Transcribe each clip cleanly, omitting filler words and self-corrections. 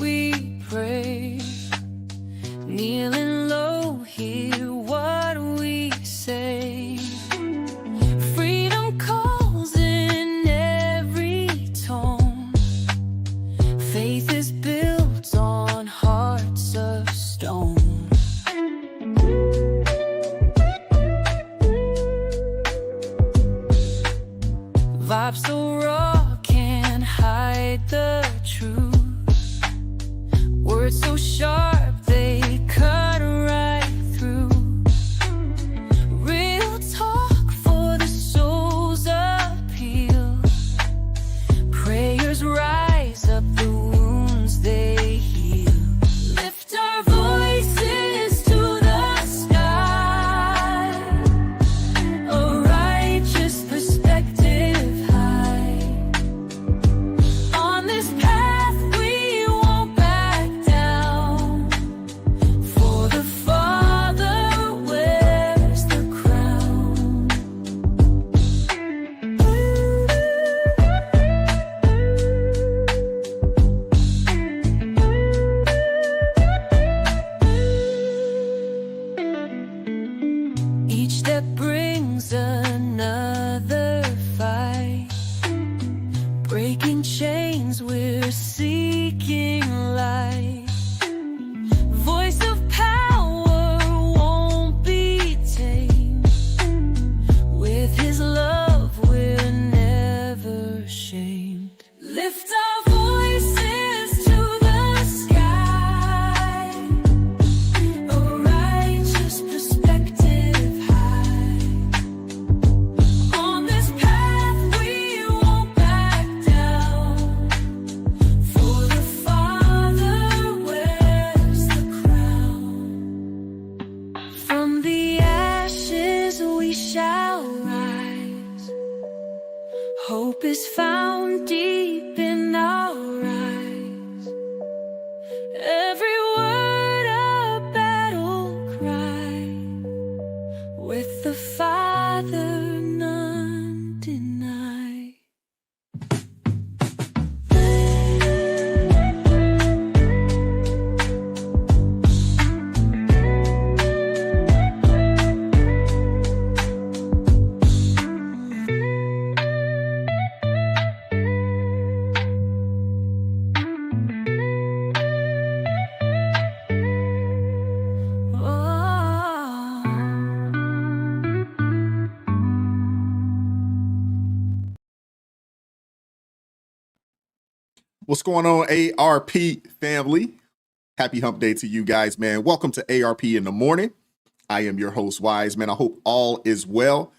we pray. Kneeling low, hear what we say. Freedom calls in every tone. Faith is built on hearts of stone. Vibes so raw, can't hide the truth. Words so sharp, they cut right through. Real talk for the soul's appeal. Prayers rise up, the wounds they heal. Lift our voices to the sky. A righteous perspective high. On this path we won't back down. For the Father wears the crown. Each step brings another fight. Breaking chains, we're seeking light. Voice of power won't be tamed. With His love, we're never shamed. Lift our voices to the sky. A righteous perspective high. On this path we won't back down. For the Father wears the crown. From the ashes we shall rise. Hope is found deep in our eyes. Every word a battle cry. With the Father none deny. What's going on, ARP family? Happy hump day to you guys, man. Welcome to ARP in the morning. I am your host, Wise, man. I hope all is well.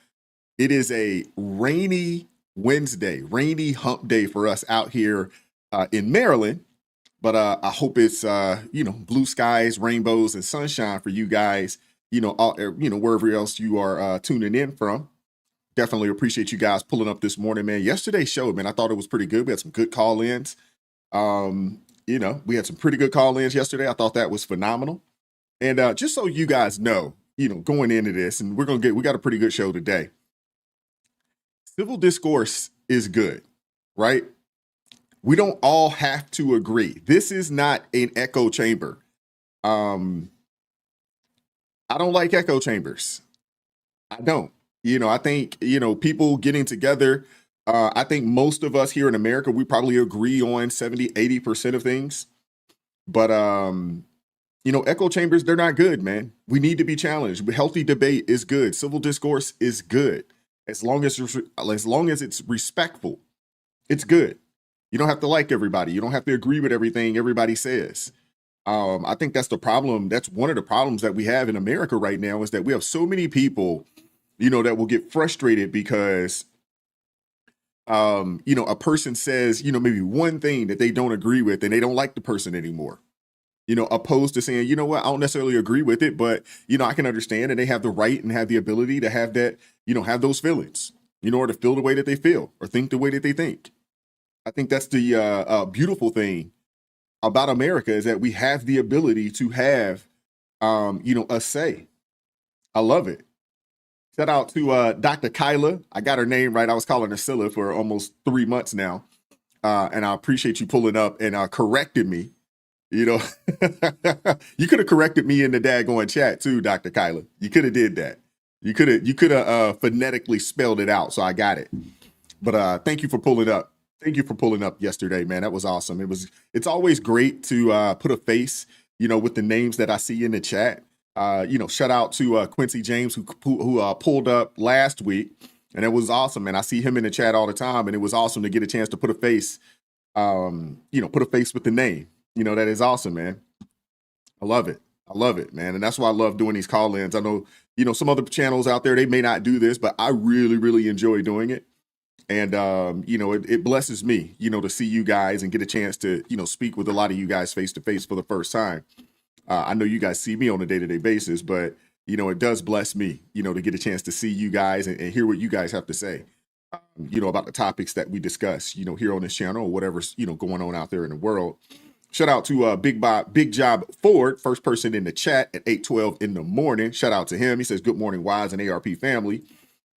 It is a rainy Wednesday, rainy hump day for us out here in Maryland. But I hope it's, blue skies, rainbows, and sunshine for you guys, wherever else you are tuning in from. Definitely appreciate you guys pulling up this morning, man. Yesterday's show, man, I thought it was pretty good. We had some good call-ins. We had some pretty good call-ins yesterday. I thought that was phenomenal. And just so you guys know, going into this, and we got a pretty good show today. Civil discourse is good, right? We don't all have to agree. This is not an echo chamber. I don't like echo chambers. I don't. I think, people getting together, I think most of us here in America, we probably agree on 70, 80% of things. But, echo chambers, they're not good, man. We need to be challenged. Healthy debate is good. Civil discourse is good. As long as it's respectful, it's good. You don't have to like everybody. You don't have to agree with everything everybody says. I think that's the problem. That's one of the problems that we have in America right now, is that we have so many people, that will get frustrated because, a person says, maybe one thing that they don't agree with and they don't like the person anymore, opposed to saying, you know what, I don't necessarily agree with it, but, I can understand, and they have the right and have the ability to have that, have those feelings, or to feel the way that they feel or think the way that they think. I think that's the beautiful thing about America, is that we have the ability to have, a say. I love it. Shout out to Dr. Kyla. I got her name right. I was calling her Scylla for almost 3 months now. And I appreciate you pulling up and correcting me. You know, you could have corrected me in the daggone chat too, Dr. Kyla. You could have did that. You could have phonetically spelled it out, so I got it. But thank you for pulling up. Thank you for pulling up yesterday, man. That was awesome. It's always great to put a face, with the names that I see in the chat. Shout out to Quincy James who pulled up last week, and it was awesome, man. I see him in the chat all the time, and it was awesome to get a chance to put a face, put a face with the name. That is awesome, man. I love it. I love it, man. And that's why I love doing these call-ins. I know, some other channels out there, they may not do this, but I really, really enjoy doing it. And, it blesses me, to see you guys and get a chance to, speak with a lot of you guys face to face for the first time. I know you guys see me on a day-to-day basis, but, it does bless me, to get a chance to see you guys and hear what you guys have to say, about the topics that we discuss, here on this channel or whatever's, going on out there in the world. Shout out to Big Job Ford, first person in the chat at 8:12 in the morning. Shout out to him. He says, good morning, Wise and ARP family.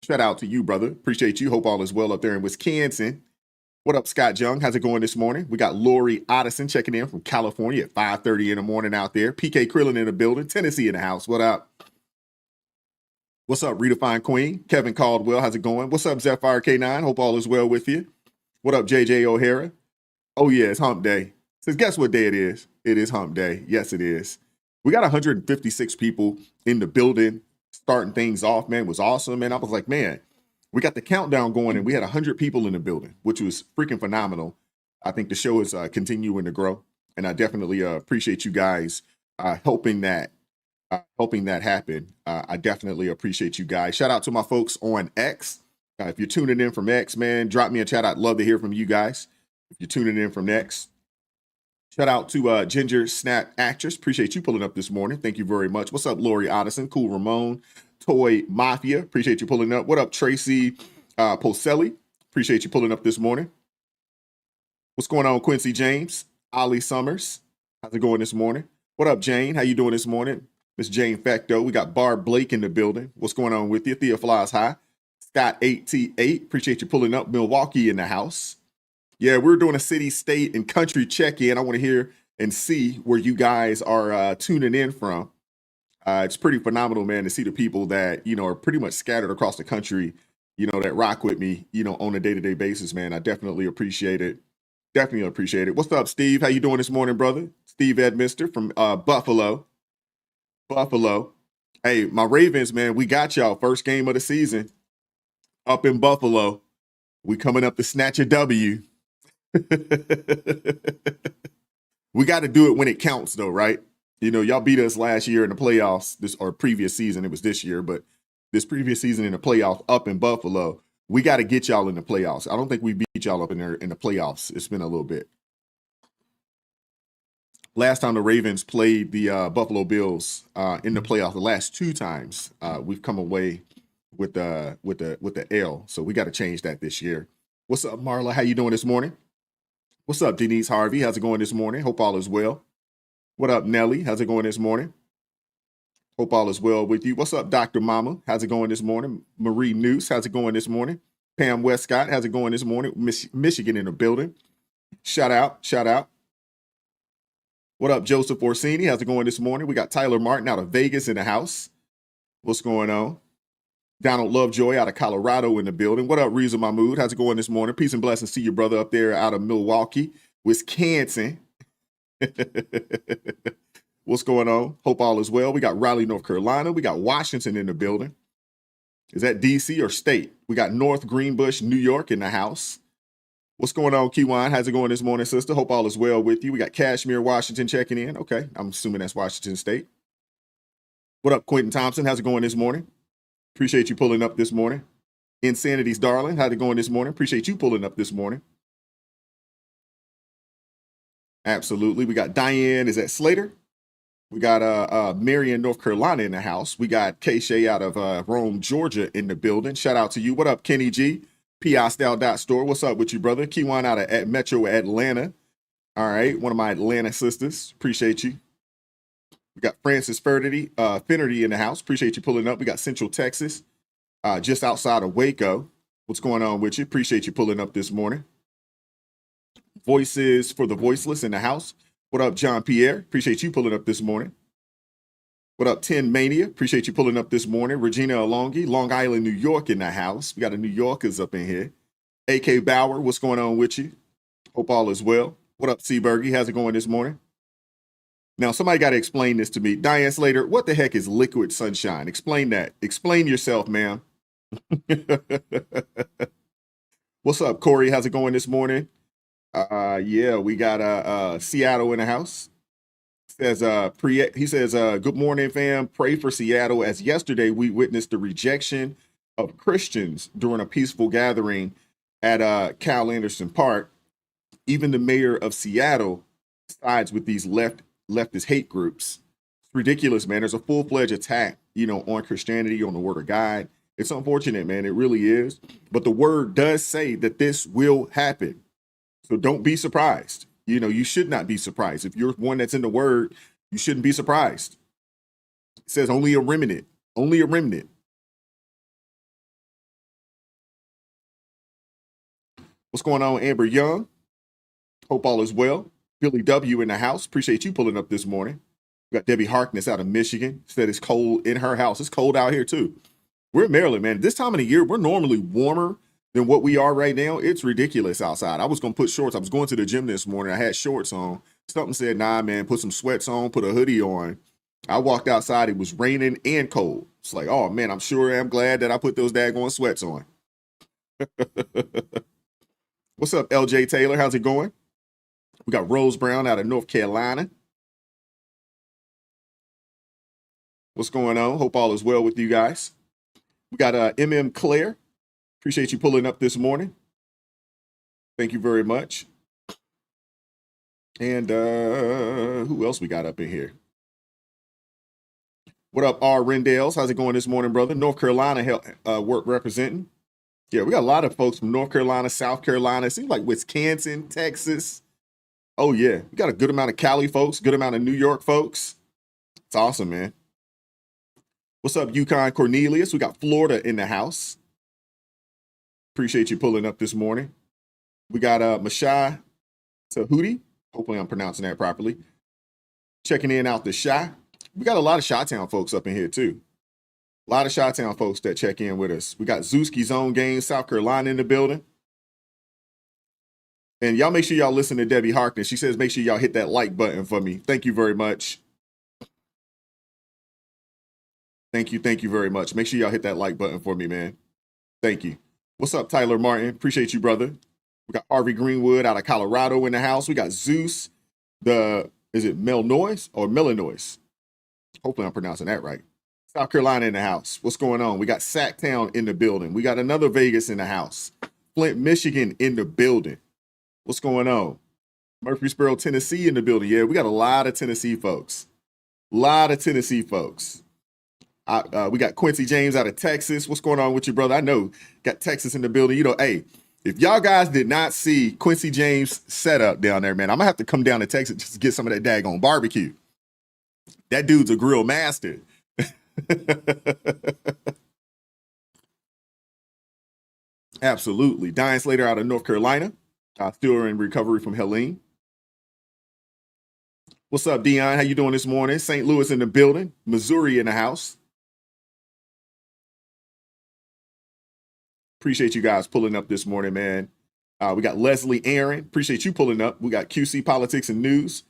Shout out to you, brother. Appreciate you. Hope all is well up there in Wisconsin. What up, Scott Young? How's it going this morning? We got Lori Otteson checking in from California at 5:30 in the morning out there. PK Krillin in the building. Tennessee in the house. What up? What's up, Redefined Queen? Kevin Caldwell, how's it going? What's up, Zephyr K9? Hope all is well with you. What up, JJ O'Hara? Oh, yeah, it's hump day. Says, guess what day it is? It is hump day. Yes, it is. We got 156 people in the building starting things off, man. It was awesome, man. I was like, man, we got the countdown going and we had 100 people in the building, which was freaking phenomenal. I think the show is continuing to grow, and I definitely appreciate you guys helping that happen. I definitely appreciate you guys. Shout out to my folks on X. If you're tuning in from X, man, drop me a chat. I'd love to hear from you guys. If you're tuning in from X. Shout out to Ginger Snap Actress. Appreciate you pulling up this morning. Thank you very much. What's up, Lori Otteson? Cool Ramon. Toy Mafia. Appreciate you pulling up. What up, Tracy Poselli? Appreciate you pulling up this morning. What's going on, Quincy James? Ollie Summers. How's it going this morning? What up, Jane? How you doing this morning? Miss Jane Facto. We got Barb Blake in the building. What's going on with you? Thea Flies High. Scott 8T8. Appreciate you pulling up. Milwaukee in the house. Yeah, we're doing a city, state, and country check-in. I want to hear and see where you guys are tuning in from. It's pretty phenomenal, man, to see the people that, are pretty much scattered across the country, that rock with me, on a day-to-day basis, man. I definitely appreciate it. Definitely appreciate it. What's up, Steve? How you doing this morning, brother? Steve Edminster from Buffalo. Hey, my Ravens, man, we got y'all. First game of the season up in Buffalo. We coming up to snatch a W. We got to do it when it counts, though, right? Y'all beat us last year in the playoffs, previous season. It was this year, but this previous season in the playoffs up in Buffalo, we got to get y'all in the playoffs. I don't think we beat y'all up in there in the playoffs. It's been a little bit. Last time the Ravens played the Buffalo Bills in the playoffs, the last two times we've come away with the L. So we got to change that this year. What's up, Marla? How you doing this morning? What's up, Denise Harvey? How's it going this morning? Hope all is well. What up, Nelly? How's it going this morning? Hope all is well with you. What's up, Dr. Mama? How's it going this morning? Marie Noose, how's it going this morning? Pam Westcott, how's it going this morning? Michigan in the building. Shout out. What up, Joseph Orsini? How's it going this morning? We got Tyler Martin out of Vegas in the house. What's going on? Donald Lovejoy out of Colorado in the building. What up, Reza Mahmood? How's it going this morning? Peace and blessings to your brother up there out of Milwaukee, Wisconsin. What's going on? Hope all is well. We got Raleigh, North Carolina. We got Washington in the building. Is that DC or state? We got North Greenbush, New York in the house. What's going on, Kiwan? How's it going this morning, sister? Hope all is well with you. We got Kashmir, Washington checking in. Okay, I'm assuming that's Washington State. What up, Quentin Thompson? How's it going this morning? Appreciate you pulling up this morning. Insanity's darling, how's it going this morning? Appreciate you pulling up this morning. Absolutely. We got Diane, is that Slater? We got Marion, North Carolina in the house. We got K-Shay out of Rome, Georgia in the building. Shout out to you. What up, Kenny G? PIstyle.store. What's up with you, brother? Kiwan out of Metro Atlanta. All right, one of my Atlanta sisters. Appreciate you. We got Francis Finnerty in the house. Appreciate you pulling up. We got Central Texas, just outside of Waco. What's going on with you? Appreciate you pulling up this morning. Voices for the Voiceless in the house. What up, John Pierre? Appreciate you pulling up this morning. What up, 10 Mania? Appreciate you pulling up this morning. Regina Alongi, Long Island, New York in the house. We got a New Yorkers up in here. AK Bauer, what's going on with you? Hope all is well. What up, Seabergy? How's it going this morning? Now, somebody got to explain this to me. Diane Slater, what the heck is liquid sunshine? Explain that. Explain yourself, ma'am. What's up, Corey? How's it going this morning? Yeah, we got Seattle in the house. Says he says, good morning, fam. Pray for Seattle, as yesterday we witnessed the rejection of Christians during a peaceful gathering at Cal Anderson Park. Even the mayor of Seattle sides with these leftist hate groups. It's ridiculous, man. There's a full-fledged attack, on Christianity, on the word of God. It's unfortunate, man. It really is. But the word does say that this will happen. So don't be surprised. You should not be surprised. If you're one that's in the word, you shouldn't be surprised. It says only a remnant. Only a remnant. What's going on, Amber Young? Hope all is well. Billy W in the house. Appreciate you pulling up this morning. We got Debbie Harkness out of Michigan. Said it's cold in her house. It's cold out here too. We're in Maryland, man. This time of the year, we're normally warmer than what we are right now. It's ridiculous outside. I was going to put shorts. I was going to the gym this morning. I had shorts on. Something said, nah, man, put some sweats on, put a hoodie on. I walked outside. It was raining and cold. It's like, oh, man, I'm glad that I put those daggone sweats on. What's up, LJ Taylor? How's it going? We got Rose Brown out of North Carolina. What's going on? Hope all is well with you guys. We got MM Claire. Appreciate you pulling up this morning. Thank you very much. And who else we got up in here? What up, R. Rendales? How's it going this morning, brother? North Carolina work representing. Yeah, we got a lot of folks from North Carolina, South Carolina. It seems like Wisconsin, Texas. Oh, yeah. We got a good amount of Cali folks, good amount of New York folks. It's awesome, man. What's up, Yukon Cornelius? We got Florida in the house. Appreciate you pulling up this morning. We got Mashai Tahuti. Hopefully I'm pronouncing that properly. Checking in out the Chi. We got a lot of Chi-Town folks up in here too. A lot of Chi-Town folks that check in with us. We got Zewski Zone Game, South Carolina in the building. And y'all make sure y'all listen to Debbie Harkness. She says make sure y'all hit that like button for me. Thank you very much. Thank you very much. Make sure y'all hit that like button for me, man. Thank you. What's up, Tyler Martin? Appreciate you, brother. We got Harvey Greenwood out of Colorado in the house. We got Zeus, is it Melnoise or Melanoise? Hopefully I'm pronouncing that right. South Carolina in the house. What's going on? We got Sacktown in the building. We got another Vegas in the house. Flint, Michigan in the building. What's going on? Murfreesboro, Tennessee in the building. Yeah, we got a lot of Tennessee folks. We got Quincy James out of Texas. What's going on with you, brother? I know got Texas in the building. Hey, if y'all guys did not see Quincy James' setup down there, man, I'm going to have to come down to Texas just to get some of that daggone barbecue. That dude's a grill master. Absolutely. Diane Slater out of North Carolina. Still in recovery from Helene. What's up, Dion? How you doing this morning? St. Louis in the building. Missouri in the house. Appreciate you guys pulling up this morning, man. We got Leslie Aaron. Appreciate you pulling up. We got QC Politics and News.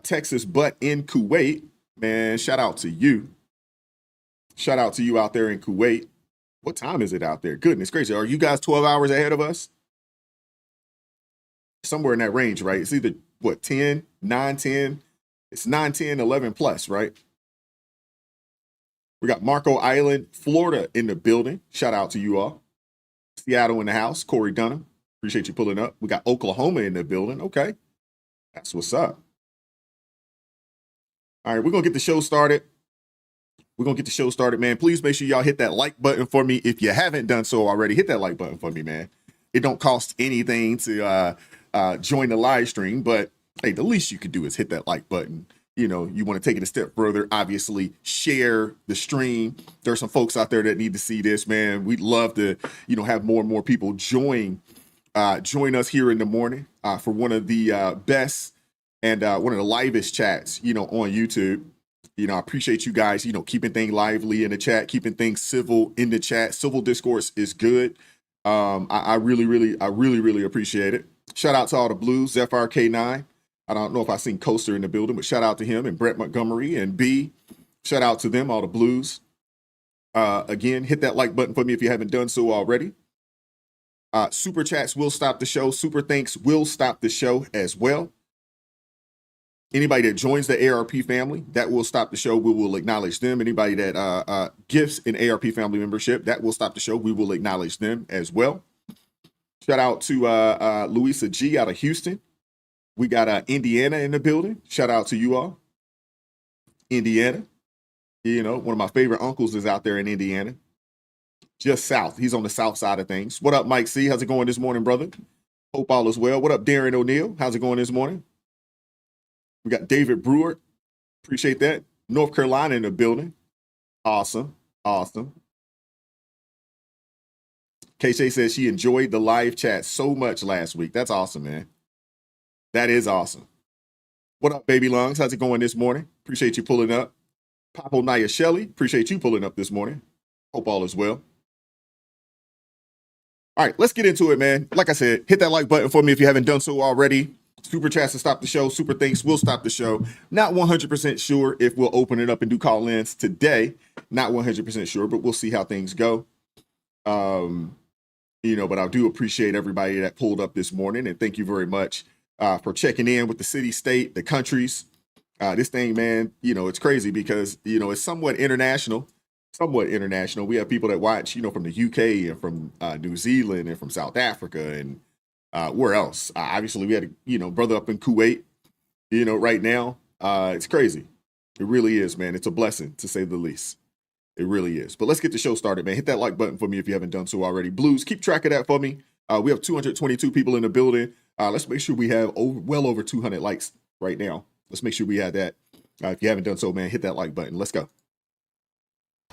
Texas, but in Kuwait. Man, shout out to you. Shout out to you out there in Kuwait. What time is it out there? Goodness gracious. Are you guys 12 hours ahead of us? Somewhere in that range, right? It's either, 10, 9, 10. It's 9, 10, 11 plus, right? We got Marco Island, Florida in the building. Shout out to you all. Seattle in the house. Corey Dunham. Appreciate you pulling up. We got Oklahoma in the building. Okay. That's what's up. All right, we're going to get the show started. Man. Please make sure y'all hit that like button for me. If you haven't done so already, hit that like button for me, man. It don't cost anything to join the live stream, but hey, the least you could do is hit that like button. You want to take it a step further, obviously share the stream. There's some folks out there that need to see this, man. We'd love to, have more and more people join us here in the morning for one of the best and one of the livest chats, on YouTube. I appreciate you guys, keeping things lively in the chat, keeping things civil in the chat. Civil discourse is good. I really appreciate it. Shout out to all the blues, Zephyr K9. I don't know if I seen Coaster in the building, but shout out to him and Brett Montgomery and B. Shout out to them, all the blues. Again, hit that like button for me if you haven't done so already. Super chats will stop the show. Super thanks will stop the show as well. Anybody that joins the ARP family, that will stop the show. We will acknowledge them. Anybody that gifts an ARP family membership, that will stop the show. We will acknowledge them as well. Shout out to Louisa G out of Houston. We got Indiana in the building. Shout out to you all. Indiana. One of my favorite uncles is out there in Indiana. Just south. He's on the south side of things. What up, Mike C? How's it going this morning, brother? Hope all is well. What up, Darren O'Neill? How's it going this morning? We got David Brewer. Appreciate that. North Carolina in the building. Awesome. KJ says she enjoyed the live chat so much last week. That's awesome, man. That is awesome. What up, baby lungs? How's it going this morning? Appreciate you pulling up. Papo Naya Shelley. Appreciate you pulling up this morning. Hope all is well. All right, let's get into it, man. Like I said, hit that like button for me if you haven't done so already. Super chats to stop the show. Super thanks will stop the show. Not 100% sure if we'll open it up and do call-ins today. Not 100% sure, but we'll see how things go. But I do appreciate everybody that pulled up this morning, and thank you very much for checking in with the city, state, the countries. This thing, man, it's crazy because, it's somewhat international. We have people that watch, from the UK and from New Zealand and from South Africa and where else? Obviously, we had a brother up in Kuwait. Right now, it's crazy. It really is, man. It's a blessing to say the least. It really is. But let's get the show started, man. Hit that like button for me if you haven't done so already. Blues, keep track of that for me. We have 222 people in the building. Let's make sure we have well over 200 likes right now. Let's make sure we have that. If you haven't done so, man, hit that like button. Let's go.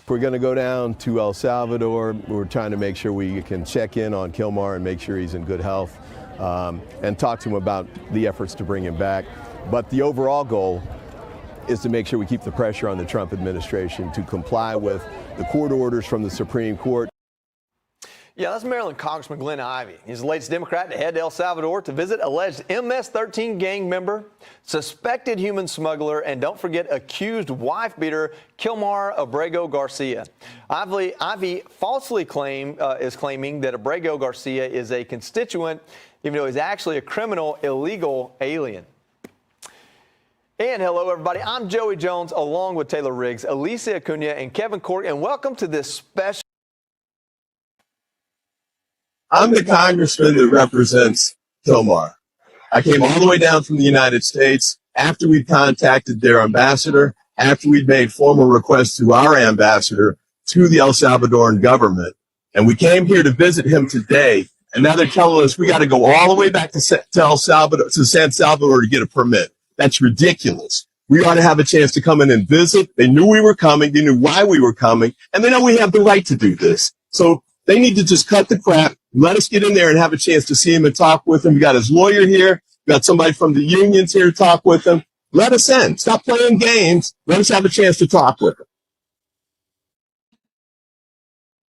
We're going to go down to El Salvador. We're trying to make sure we can check in on Kilmar and make sure he's in good health and talk to him about the efforts to bring him back. But the overall goal is to make sure we keep the pressure on the Trump administration to comply with the court orders from the Supreme Court. Yeah, that's Maryland Congressman Glenn Ivey. He's the latest Democrat to head to El Salvador to visit alleged MS-13 gang member, suspected human smuggler, and don't forget accused wife beater Kilmar Abrego Garcia. Ivey falsely is claiming that Abrego Garcia is a constituent, even though he's actually a criminal illegal alien. And hello, everybody. I'm Joey Jones, along with Taylor Riggs, Alicia Acuna, and Kevin Cork, and welcome to this special. I'm the congressman that represents Kilmar. I came all the way down from the United States after we'd contacted their ambassador, after we'd made formal requests to our ambassador to the El Salvadoran government. And we came here to visit him today. And now they're telling us we got to go all the way back to El Salvador, to San Salvador to get a permit. That's ridiculous. We ought to have a chance to come in and visit. They knew we were coming. They knew why we were coming. And they know we have the right to do this. So they need to just cut the crap. Let us get in there and have a chance to see him and talk with him. We got his lawyer here. We got somebody from the unions here to talk with him. Let us in. Stop playing games. Let us have a chance to talk with him.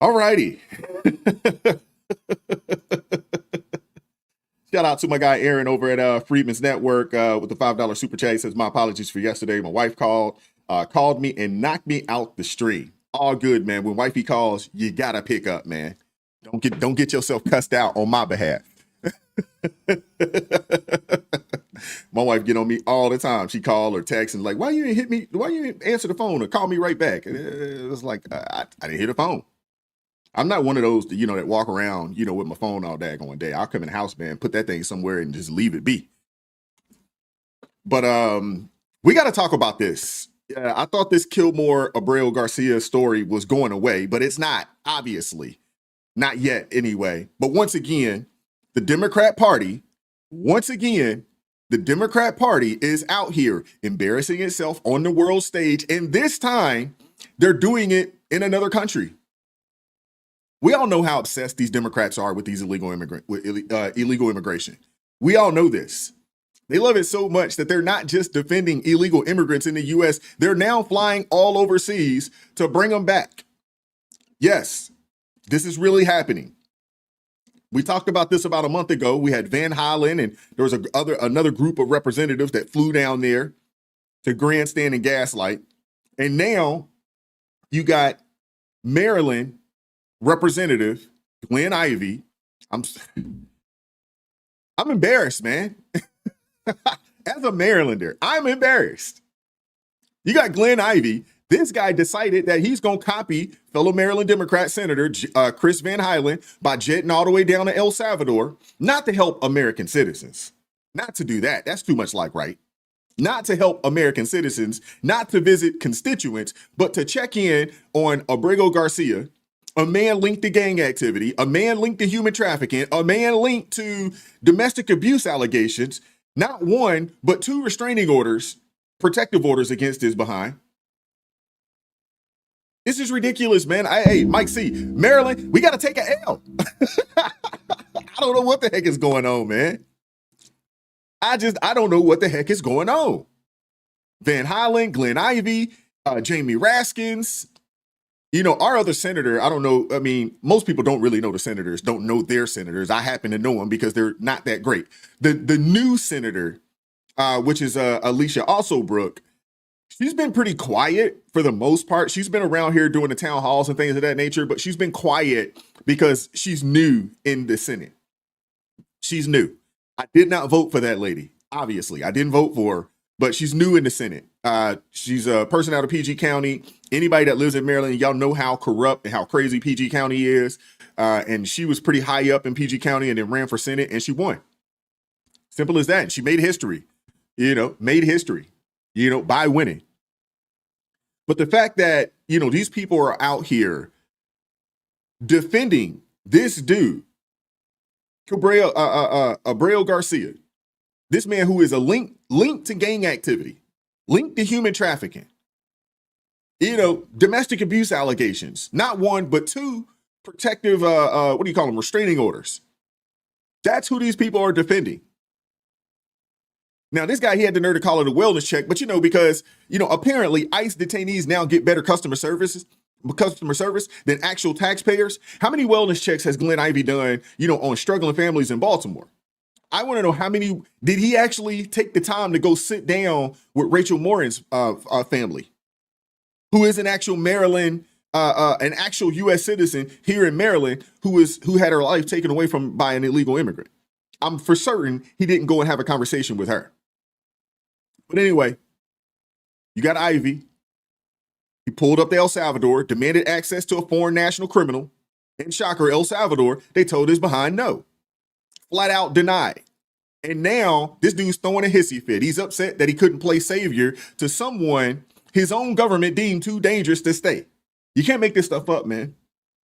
All righty. Shout out to my guy Aaron over at Freedman's Network with the $5 super chat. He says, my apologies for yesterday. My wife called me and knocked me out the stream. All good, man. When wifey calls, you gotta pick up, man. Don't get yourself cussed out on my behalf. My wife get on me all the time. She call or text and like, why you didn't hit me? Why you didn't answer the phone or call me right back? It was like, I didn't hear the phone. I'm not one of those, that walk around, with my phone all daggone day. I'll come in the house, man, put that thing somewhere and just leave it be. But we got to talk about this. I thought this Kilmar Abrego Garcia story was going away, but it's not, obviously. Not yet, anyway. But once again, the Democrat Party is out here embarrassing itself on the world stage. And this time, they're doing it in another country. We all know how obsessed these Democrats are with these illegal immigration. We all know this. They love it so much that they're not just defending illegal immigrants in the U.S. They're now flying all overseas to bring them back. Yes, this is really happening. We talked about this about a month ago. We had Van Hollen, and there was another group of representatives that flew down there to grandstand and gaslight. And now you got Maryland Representative Glenn Ivey. I'm embarrassed, man. As a Marylander, I'm embarrassed. You got Glenn Ivey. This guy decided that he's going to copy fellow Maryland Democrat Senator Chris Van Hollen by jetting all the way down to El Salvador, not to help American citizens. Not to do that. That's too much like right. Not to help American citizens, not to visit constituents, but to check in on Abrego Garcia, a man linked to gang activity, a man linked to human trafficking, a man linked to domestic abuse allegations, not one, but 2 restraining orders, protective orders against his behind. This is ridiculous, man. Hey, Mike C., Maryland, we got to take an L. I don't know what the heck is going on, man. I don't know what the heck is going on. Van Hollen, Glenn Ivey, Jamie Raskins, our other senator, I don't know. I mean, most people don't really know the senators, don't know their senators. I happen to know them because they're not that great. The new senator, which is Alicia Alsobrook, she's been pretty quiet for the most part. She's been around here doing the town halls and things of that nature, but she's been quiet because she's new in the Senate. She's new. I did not vote for that lady. Obviously, I didn't vote for her, but she's new in the Senate. She's a person out of PG County. Anybody that lives in Maryland, y'all know how corrupt and how crazy PG County is. And she was pretty high up in PG County and then ran for Senate and she won. Simple as that. And she made history, by winning. But the fact that, these people are out here defending this dude, Abreu Garcia, this man who is a link to gang activity, linked to human trafficking, domestic abuse allegations, not 1, but 2 protective, restraining orders. That's who these people are defending. Now, this guy, he had the nerve to call it a wellness check, but because, apparently ICE detainees now get better customer service than actual taxpayers. How many wellness checks has Glenn Ivey done, on struggling families in Baltimore? I want to know how many, did he actually take the time to go sit down with Rachel Morin's family, who is an actual Maryland, an actual U.S. citizen here in Maryland, who had her life taken away by an illegal immigrant. I'm for certain he didn't go and have a conversation with her. But anyway, you got Ivey. He pulled up to El Salvador, demanded access to a foreign national criminal. And shocker, El Salvador, they told his behind no. Flat out denied. And now this dude's throwing a hissy fit. He's upset that he couldn't play savior to someone his own government deemed too dangerous to stay. You can't make this stuff up, man.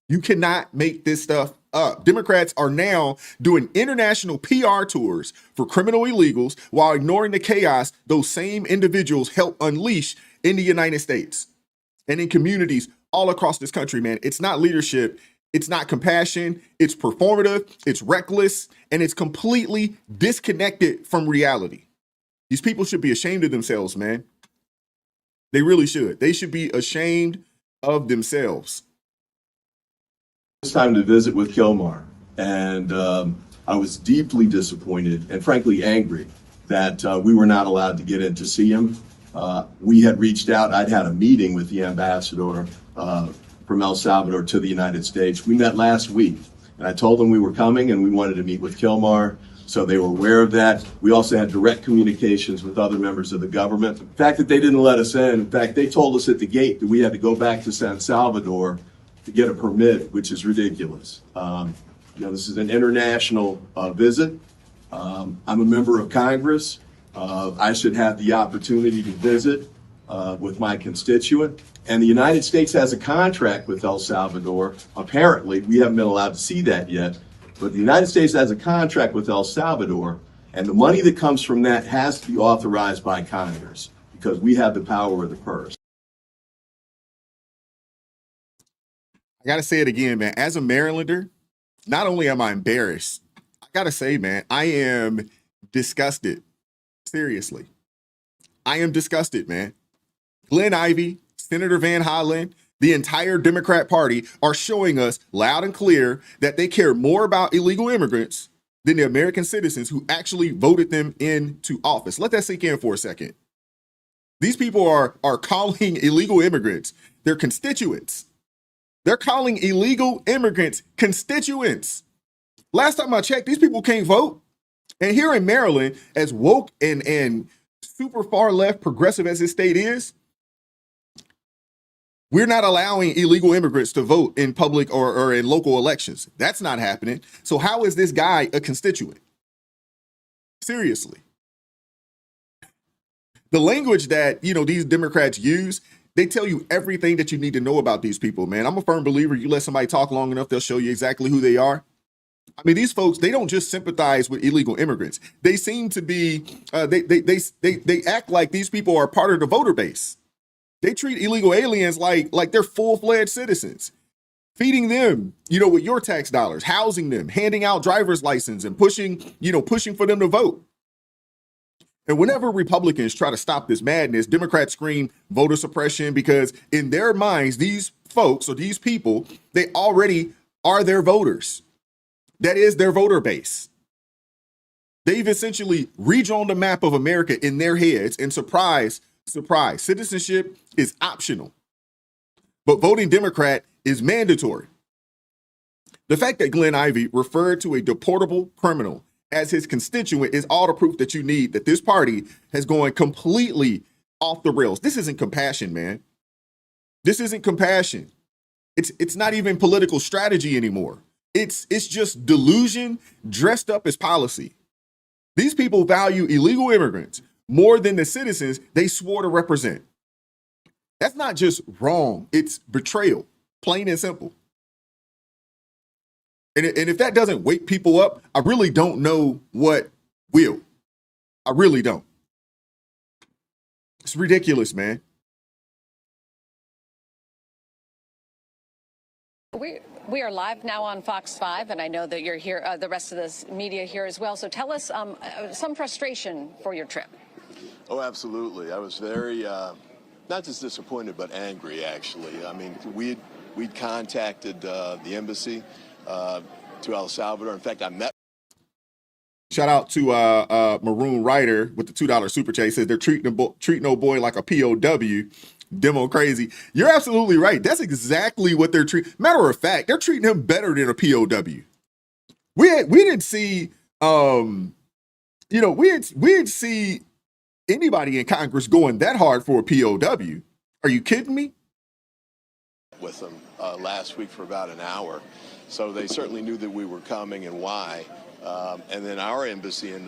You cannot make this stuff up. Democrats are now doing international PR tours for criminal illegals while ignoring the chaos those same individuals help unleash in the United States and in communities all across this country, man. It's not leadership. It's not compassion. It's performative. It's reckless. And it's completely disconnected from reality. These people should be ashamed of themselves, man. They really should. They should be ashamed of themselves. It's time to visit with Kilmar, and I was deeply disappointed and frankly angry that we were not allowed to get in to see him. We had reached out. I'd had a meeting with the ambassador from El Salvador to the United States. We met last week, and I told them we were coming and we wanted to meet with Kilmar, so they were aware of that. We also had direct communications with other members of the government. The fact that they didn't let us in fact, they told us at the gate that we had to go back to San Salvador to get a permit, which is ridiculous. This is an international visit. I'm a member of Congress. I should have the opportunity to visit with my constituent. And the United States has a contract with El Salvador. Apparently, we haven't been allowed to see that yet, but the United States has a contract with El Salvador, and the money that comes from that has to be authorized by Congress because we have the power of the purse. I got to say it again, man. As a Marylander, not only am I embarrassed, I got to say, man, I am disgusted Seriously. I am disgusted, man. Glenn Ivey, Senator Van Hollen, the entire Democrat Party are showing us loud and clear that they care more about illegal immigrants than the American citizens who actually voted them into office. Let that sink in for a second. These people are calling illegal immigrants their constituents. They're calling illegal immigrants constituents. Last time I checked, these people can't vote. And here in Maryland, as woke and super far left progressive as this state is, we're not allowing illegal immigrants to vote in public or in local elections. That's not happening. So how is this guy a constituent? Seriously. The language that, these Democrats use, they tell you everything that you need to know about these people, man. I'm a firm believer. You let somebody talk long enough, they'll show you exactly who they are. I mean, these folks, they don't just sympathize with illegal immigrants. They seem to be, they act like these people are part of the voter base. They treat illegal aliens like they're full-fledged citizens, feeding them, with your tax dollars, housing them, handing out driver's license and pushing for them to vote. And whenever Republicans try to stop this madness, Democrats scream voter suppression because in their minds, these folks or these people, they already are their voters. That is their voter base. They've essentially redrawn the map of America in their heads, and surprise, citizenship is optional. But voting Democrat is mandatory. The fact that Glenn Ivey referred to a deportable criminal as his constituent is all the proof that you need that this party has gone completely off the rails. This isn't compassion, man. This isn't compassion. It's not even political strategy anymore. It's just delusion dressed up as policy. These people value illegal immigrants more than the citizens they swore to represent. That's not just wrong. It's betrayal, plain and simple. And if that doesn't wake people up, I really don't know what will. I really don't. It's ridiculous, man. We are live now on Fox 5, and I know that you're here, the rest of the media here as well. So tell us some frustration for your trip. Oh, absolutely. I was very, not just disappointed, but angry, actually. I mean, we'd contacted the embassy to El Salvador. In fact, I met. Shout out to Maroon Rider with the $2 super chat. He says they're treating no boy like a POW. Demo crazy. You're absolutely right. That's exactly what they're treating. Matter of fact, they're treating him better than a POW. We didn't see, we didn't see anybody in Congress going that hard for a POW. Are you kidding me? With them last week for about an hour. So they certainly knew that we were coming and why. And then our embassy in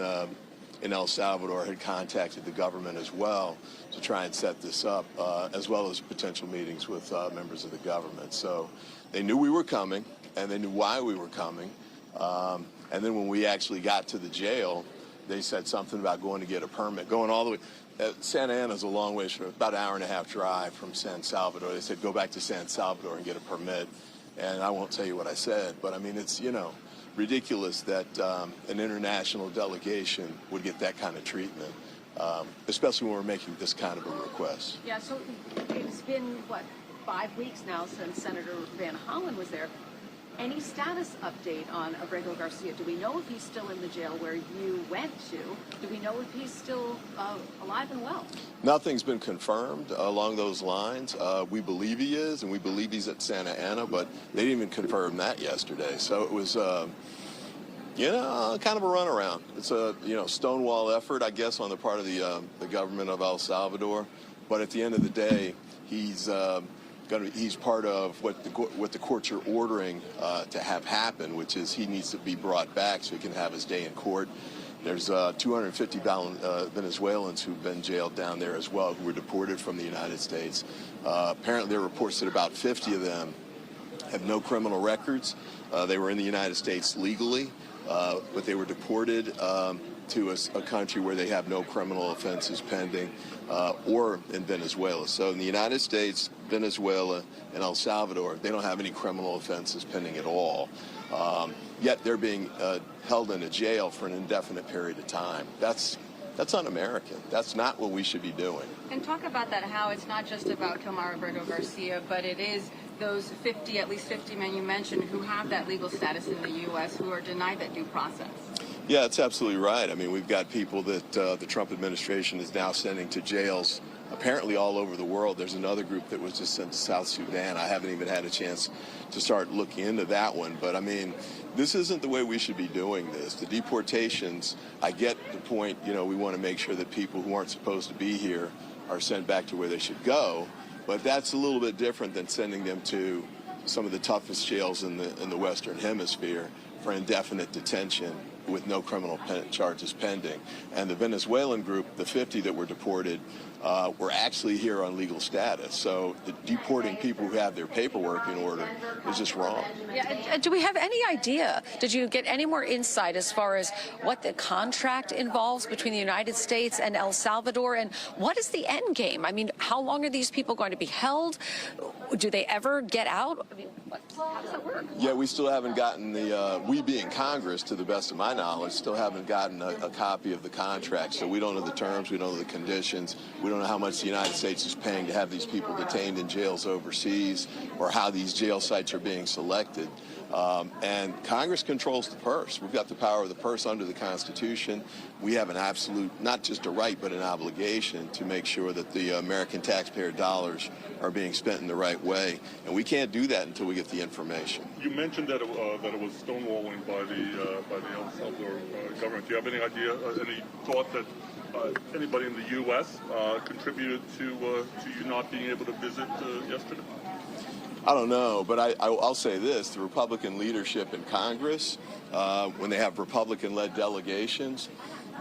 El Salvador had contacted the government as well to try and set this up, as well as potential meetings with members of the government. So they knew we were coming, and they knew why we were coming. And then when we actually got to the jail, they said something about going to get a permit, going all the way. Santa Ana's a long ways, from about an hour and a half drive from San Salvador. They said, go back to San Salvador and get a permit. And I won't tell you what I said, but I mean, it's, ridiculous that an international delegation would get that kind of treatment, especially when we're making this kind of a request. Yeah, so it's been, 5 weeks now since Senator Van Hollen was there. Any status update on Abrego Garcia? Do we know if he's still in the jail where you went to? Do we know if he's still alive and well? Nothing's been confirmed along those lines. We believe he is, and we believe he's at Santa Ana, but they didn't even confirm that yesterday. So it was, kind of a runaround. It's a, stonewall effort, I guess, on the part of the government of El Salvador. But at the end of the day, he's part of what the courts are ordering to have happen, which is he needs to be brought back so he can have his day in court. There's 250 Venezuelans who've been jailed down there as well, who were deported from the United States. Apparently, there are reports that about 50 of them have no criminal records. They were in the United States legally, but they were deported to a country where they have no criminal offenses pending, or in Venezuela. So in the United States, Venezuela, and El Salvador, they don't have any criminal offenses pending at all. Yet they're being held in a jail for an indefinite period of time. That's That's un-American. That's not what we should be doing. And talk about that, how it's not just about Kilmar Abrego Garcia, but it is those 50, at least 50 men you mentioned who have that legal status in the U.S. who are denied that due process. Yeah, that's absolutely right. I mean, we've got people that the Trump administration is now sending to jails apparently all over the world. There's another group that was just sent to South Sudan. I haven't even had a chance to start looking into that one. But, I mean, this isn't the way we should be doing this. The deportations, I get the point, you know, we want to make sure that people who aren't supposed to be here are sent back to where they should go. But that's a little bit different than sending them to some of the toughest jails in the Western Hemisphere for indefinite detention with no criminal charges pending. And the Venezuelan group, the 50 that were deported, were actually here on legal status. So deporting people who have their paperwork in order is just wrong. Yeah, do we have any idea? Did you get any more insight as far as what the contract involves between the United States and El Salvador? And what is the end game? I mean, how long are these people going to be held? Do they ever get out? I mean, how does that work? Yeah, we still haven't gotten we being Congress, to the best of my knowledge, still haven't gotten a copy of the contract. So we don't know the terms, we don't know the conditions, we don't know how much the United States is paying to have these people detained in jails overseas, or how these jail sites are being selected. And Congress controls the purse. We've got the power of the purse under the Constitution. We have an absolute, not just a right, but an obligation to make sure that the American taxpayer dollars are being spent in the right way. And we can't do that until we get the information. You mentioned that it was stonewalling by the El Salvador government. Do you have any idea, any thought that anybody in the U.S. Contributed to you not being able to visit yesterday? I don't know, but I'll say this. The Republican leadership in Congress, when they have Republican-led delegations,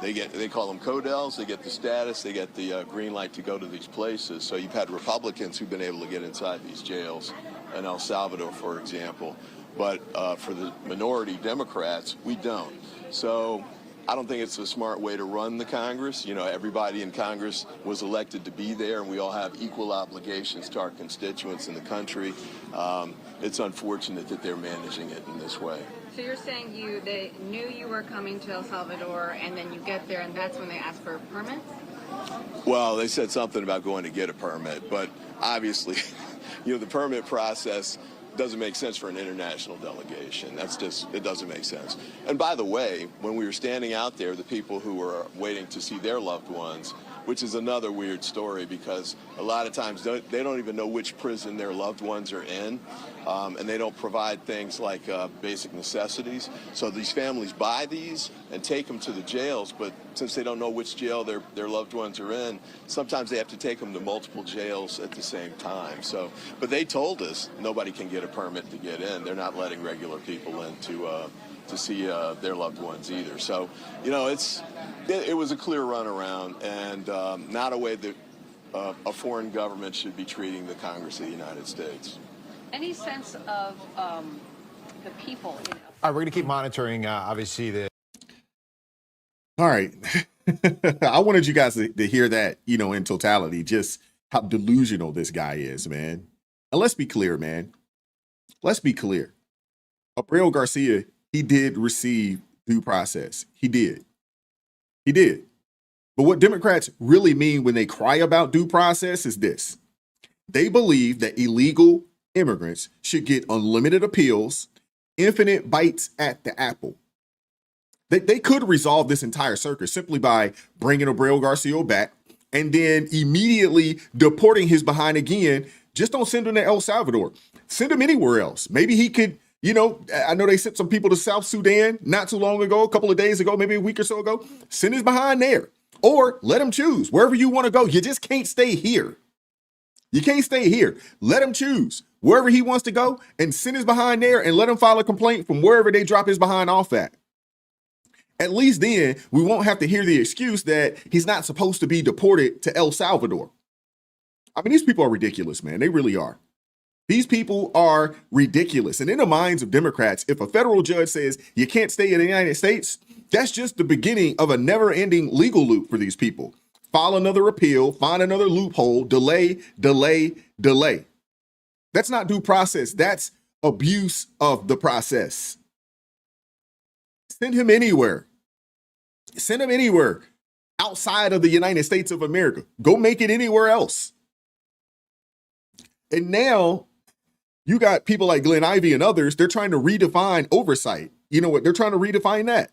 they call them CODELs, they get the status, they get the green light to go to these places. So you've had Republicans who've been able to get inside these jails in El Salvador, for example. But for the minority Democrats, we don't. So I don't think it's a smart way to run the Congress. You know, everybody in Congress was elected to be there, and we all have equal obligations to our constituents in the country. It's unfortunate that they're managing it in this way. So you're saying they knew you were coming to El Salvador, and then you get there, and that's when they ask for permits? Well, they said something about going to get a permit, but obviously, you know, the permit process doesn't make sense for an international delegation. It doesn't make sense. And by the way, when we were standing out there, the people who were waiting to see their loved ones, which is another weird story because a lot of times they don't even know which prison their loved ones are in, and they don't provide things like basic necessities. So these families buy these and take them to the jails, but since they don't know which jail their loved ones are in, sometimes they have to take them to multiple jails at the same time. So, but they told us nobody can get a permit to get in. They're not letting regular people in to see their loved ones either. So, you know, it was a clear runaround, and not a way that a foreign government should be treating the Congress of the United States. Any sense of the people? All right, we're going to keep monitoring, obviously, the. All right. I wanted you guys to hear that, you know, in totality, just how delusional this guy is, man. And let's be clear, man. Let's be clear. Abreu Garcia, he did receive due process. He did. He did. But what Democrats really mean when they cry about due process is this. They believe that illegal immigrants should get unlimited appeals, infinite bites at the apple. They could resolve this entire circus simply by bringing Abreu Garcia back and then immediately deporting his behind again. Just don't send him to El Salvador. Send him anywhere else. Maybe he could, you know, I know they sent some people to South Sudan not too long ago, a couple of days ago, maybe a week or so ago. Send his behind there. Or let him choose wherever you want to go. You just can't stay here. You can't stay here. Let him choose wherever he wants to go and send his behind there and let him file a complaint from wherever they drop his behind off at. At least then we won't have to hear the excuse that he's not supposed to be deported to El Salvador. I mean, these people are ridiculous, man. They really are. These people are ridiculous. And in the minds of Democrats, if a federal judge says you can't stay in the United States, that's just the beginning of a never-ending legal loop for these people. File another appeal, find another loophole, delay, delay, delay. That's not due process. That's abuse of the process. Send him anywhere. Send him anywhere. outside of the United States of America. Go make it anywhere else. And now you got people like Glenn Ivey and others, they're trying to redefine oversight. You know what? They're trying to redefine that.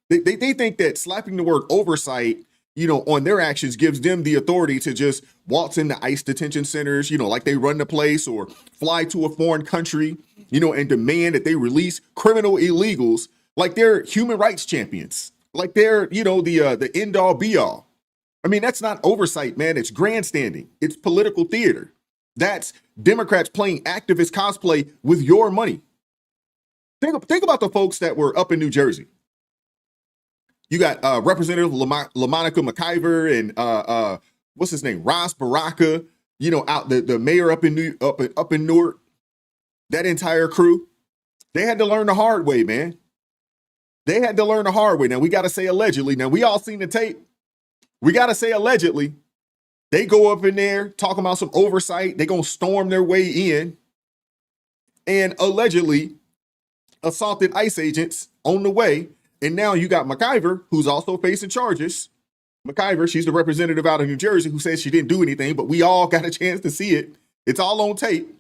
They think that slapping the word oversight, on their actions gives them the authority to just waltz into ICE detention centers, like they run the place, or fly to a foreign country, and demand that they release criminal illegals like they're human rights champions, like they're, the end all be all. I mean, that's not oversight, man. It's grandstanding. It's political theater. That's Democrats playing activist cosplay with your money. Think about the folks that were up in New Jersey. You got Representative LaMonica McIver and what's his name, Ross Baraka. Out the mayor up in Newark. That entire crew, they had to learn the hard way, man. They had to learn the hard way. Now we got to say allegedly. Now we all seen the tape. We got to say allegedly. They go up in there talking about some oversight. They gonna storm their way in, and allegedly assaulted ICE agents on the way. And now you got McIver, who's also facing charges. McIver, she's the representative out of New Jersey who says she didn't do anything, but we all got a chance to see it. It's all on tape.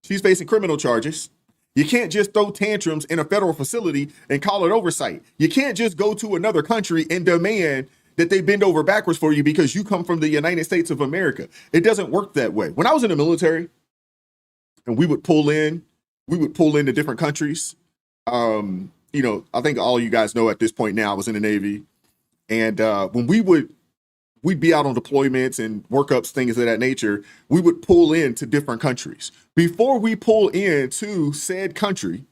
She's facing criminal charges. You can't just throw tantrums in a federal facility and call it oversight. You can't just go to another country and demand that they bend over backwards for you because you come from the United States of America. It doesn't work that way. When I was in the military and we would pull into different countries, I think all you guys know at this point now, I was in the Navy. And when we'd be out on deployments and workups, things of that nature, we would pull into different countries. Before we pull into said country,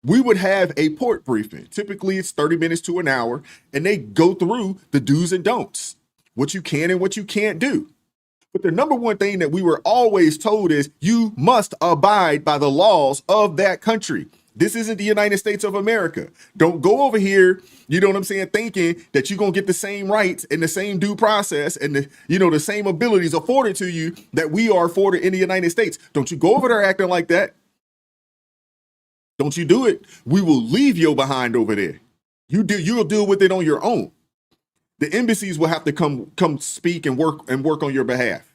we would have a port briefing. Typically, it's 30 minutes to an hour, and they go through the do's and don'ts, what you can and what you can't do. But the number one thing that we were always told is you must abide by the laws of that country. This isn't the United States of America. Don't go over here, thinking that you're going to get the same rights and the same due process and the same abilities afforded to you that we are afforded in the United States. Don't you go over there acting like that. Don't you do it. We will leave you behind over there. You'll deal with it on your own. The embassies will have to come speak and work on your behalf.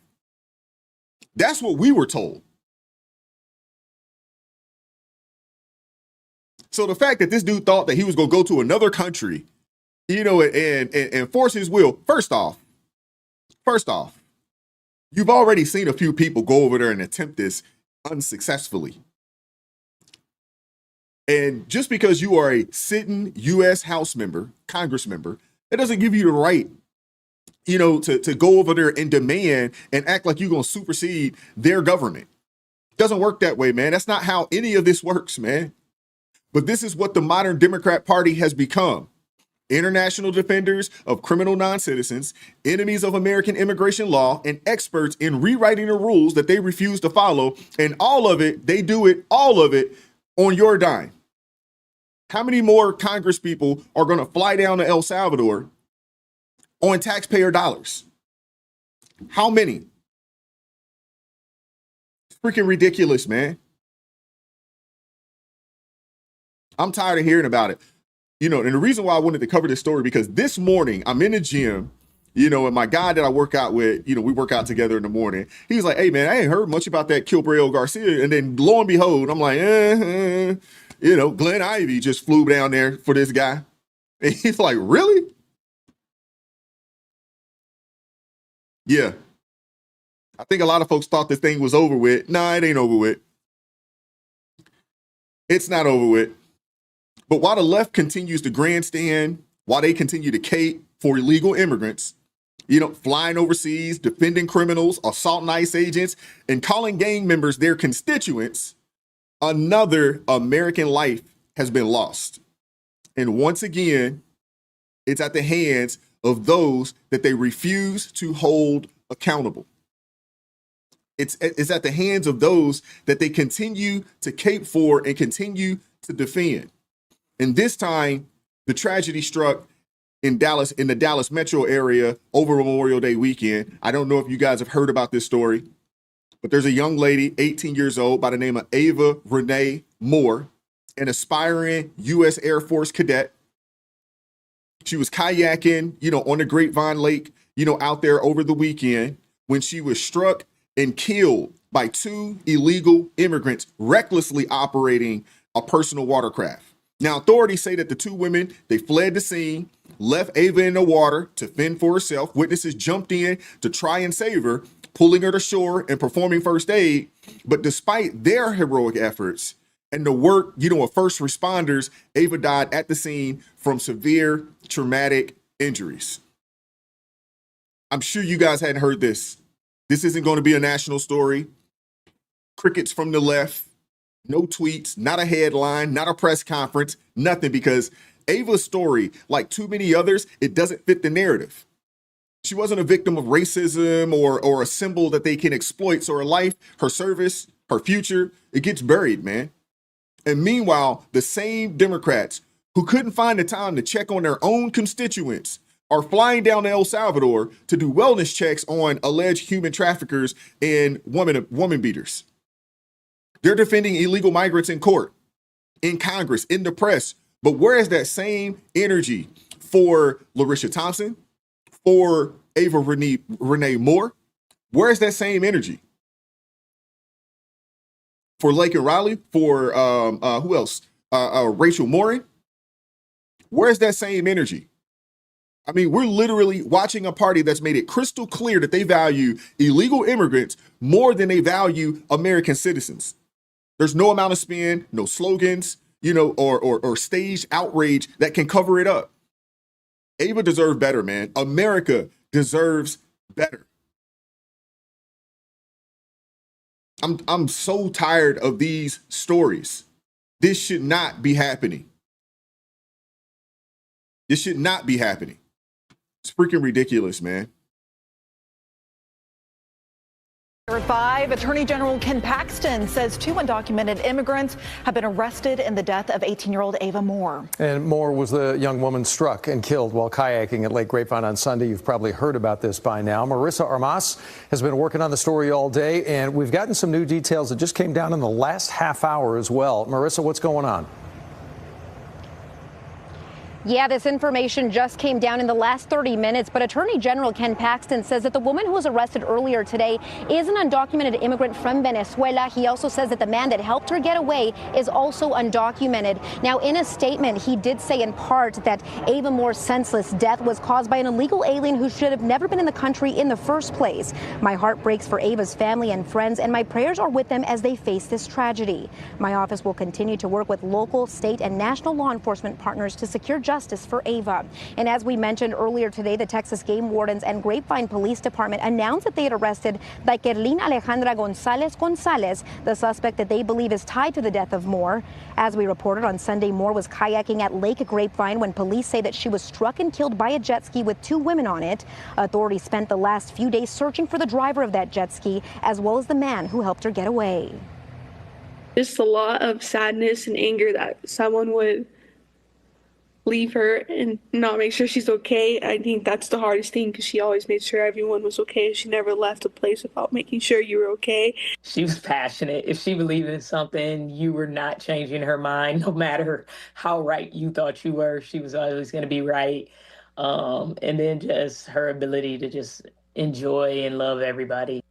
That's what we were told. So the fact that this dude thought that he was going to go to another country, and force his will, first off, you've already seen a few people go over there and attempt this unsuccessfully. And just because you are a sitting U.S. House member, Congress member, it doesn't give you the right, to go over there and demand and act like you're going to supersede their government. It doesn't work that way, man. That's not how any of this works, man. But this is what the modern Democrat Party has become. International defenders of criminal non-citizens, enemies of American immigration law, and experts in rewriting the rules that they refuse to follow. And all of it on your dime. How many more Congress people are going to fly down to El Salvador on taxpayer dollars? How many? It's freaking ridiculous, man. I'm tired of hearing about it. And the reason why I wanted to cover this story, because this morning I'm in the gym, and my guy that I work out with, we work out together in the morning. He was like, hey, man, I ain't heard much about that Kilbreo Garcia. And then lo and behold, I'm like, Glenn Ivey just flew down there for this guy. And he's like, really? Yeah. I think a lot of folks thought this thing was over with. Nah, it ain't over with. It's not over with. But while the left continues to grandstand, while they continue to cape for illegal immigrants, flying overseas, defending criminals, assaulting ICE agents, and calling gang members their constituents, another American life has been lost. And once again, it's at the hands of those that they refuse to hold accountable. It's at the hands of those that they continue to cape for and continue to defend. And this time, the tragedy struck in Dallas, in the Dallas metro area over Memorial Day weekend. I don't know if you guys have heard about this story, but there's a young lady, 18 years old, by the name of Ava Renee Moore, an aspiring U.S. Air Force cadet She was kayaking, on the Grapevine Lake, out there over the weekend when she was struck and killed by two illegal immigrants recklessly operating a personal watercraft. Now, authorities say that the two women, they fled the scene, left Ava in the water to fend for herself. Witnesses jumped in to try and save her, pulling her to shore and performing first aid. But despite their heroic efforts and the work, of first responders, Ava died at the scene from severe traumatic injuries. I'm sure you guys hadn't heard this. This isn't going to be a national story. Crickets from the left, no tweets, not a headline, not a press conference, nothing, because Ava's story, like too many others, it doesn't fit the narrative. She wasn't a victim of racism or a symbol that they can exploit. So her life, her service, her future, it gets buried, man. And meanwhile, the same Democrats who couldn't find the time to check on their own constituents are flying down to El Salvador to do wellness checks on alleged human traffickers and woman beaters. They're defending illegal migrants in court, in Congress, in the press. But where is that same energy for Larisha Thompson, for Ava Renee Moore? Where is that same energy? For Lake and Riley, for who else? Rachel Morin. Where's that same energy? I mean, we're literally watching a party that's made it crystal clear that they value illegal immigrants more than they value American citizens. There's no amount of spin, no slogans, or staged outrage that can cover it up. Ava deserves better, man. America deserves better. I'm so tired of these stories. This should not be happening. This should not be happening. It's freaking ridiculous, man. At 5, Attorney General Ken Paxton says 2 undocumented immigrants have been arrested in the death of 18-year-old Ava Moore. And Moore was the young woman struck and killed while kayaking at Lake Grapevine on Sunday. You've probably heard about this by now. Marissa Armas has been working on the story all day, and we've gotten some new details that just came down in the last half hour as well. Marissa, what's going on? Yeah, this information just came down in the last 30 minutes, but Attorney General Ken Paxton says that the woman who was arrested earlier today is an undocumented immigrant from Venezuela. He also says that the man that helped her get away is also undocumented. Now, in a statement, he did say in part that Ava Moore's senseless death was caused by an illegal alien who should have never been in the country in the first place. My heart breaks for Ava's family and friends, and my prayers are with them as they face this tragedy. My office will continue to work with local, state, and national law enforcement partners to secure justice for Ava. And as we mentioned earlier today, the Texas Game Wardens and Grapevine Police Department announced that they had arrested Daikerlin Alejandra Gonzalez, the suspect that they believe is tied to the death of Moore. As we reported on Sunday, Moore was kayaking at Lake Grapevine when police say that she was struck and killed by a jet ski with 2 women on it. Authorities spent the last few days searching for the driver of that jet ski, as well as the man who helped her get away. Just a lot of sadness and anger that someone would leave her and not make sure she's okay. I think that's the hardest thing, because she always made sure everyone was okay. She never left a place without making sure you were okay. She was passionate. If she believed in something, you were not changing her mind, no matter how right you thought you were. She was always going to be right. And then just her ability to just enjoy and love everybody.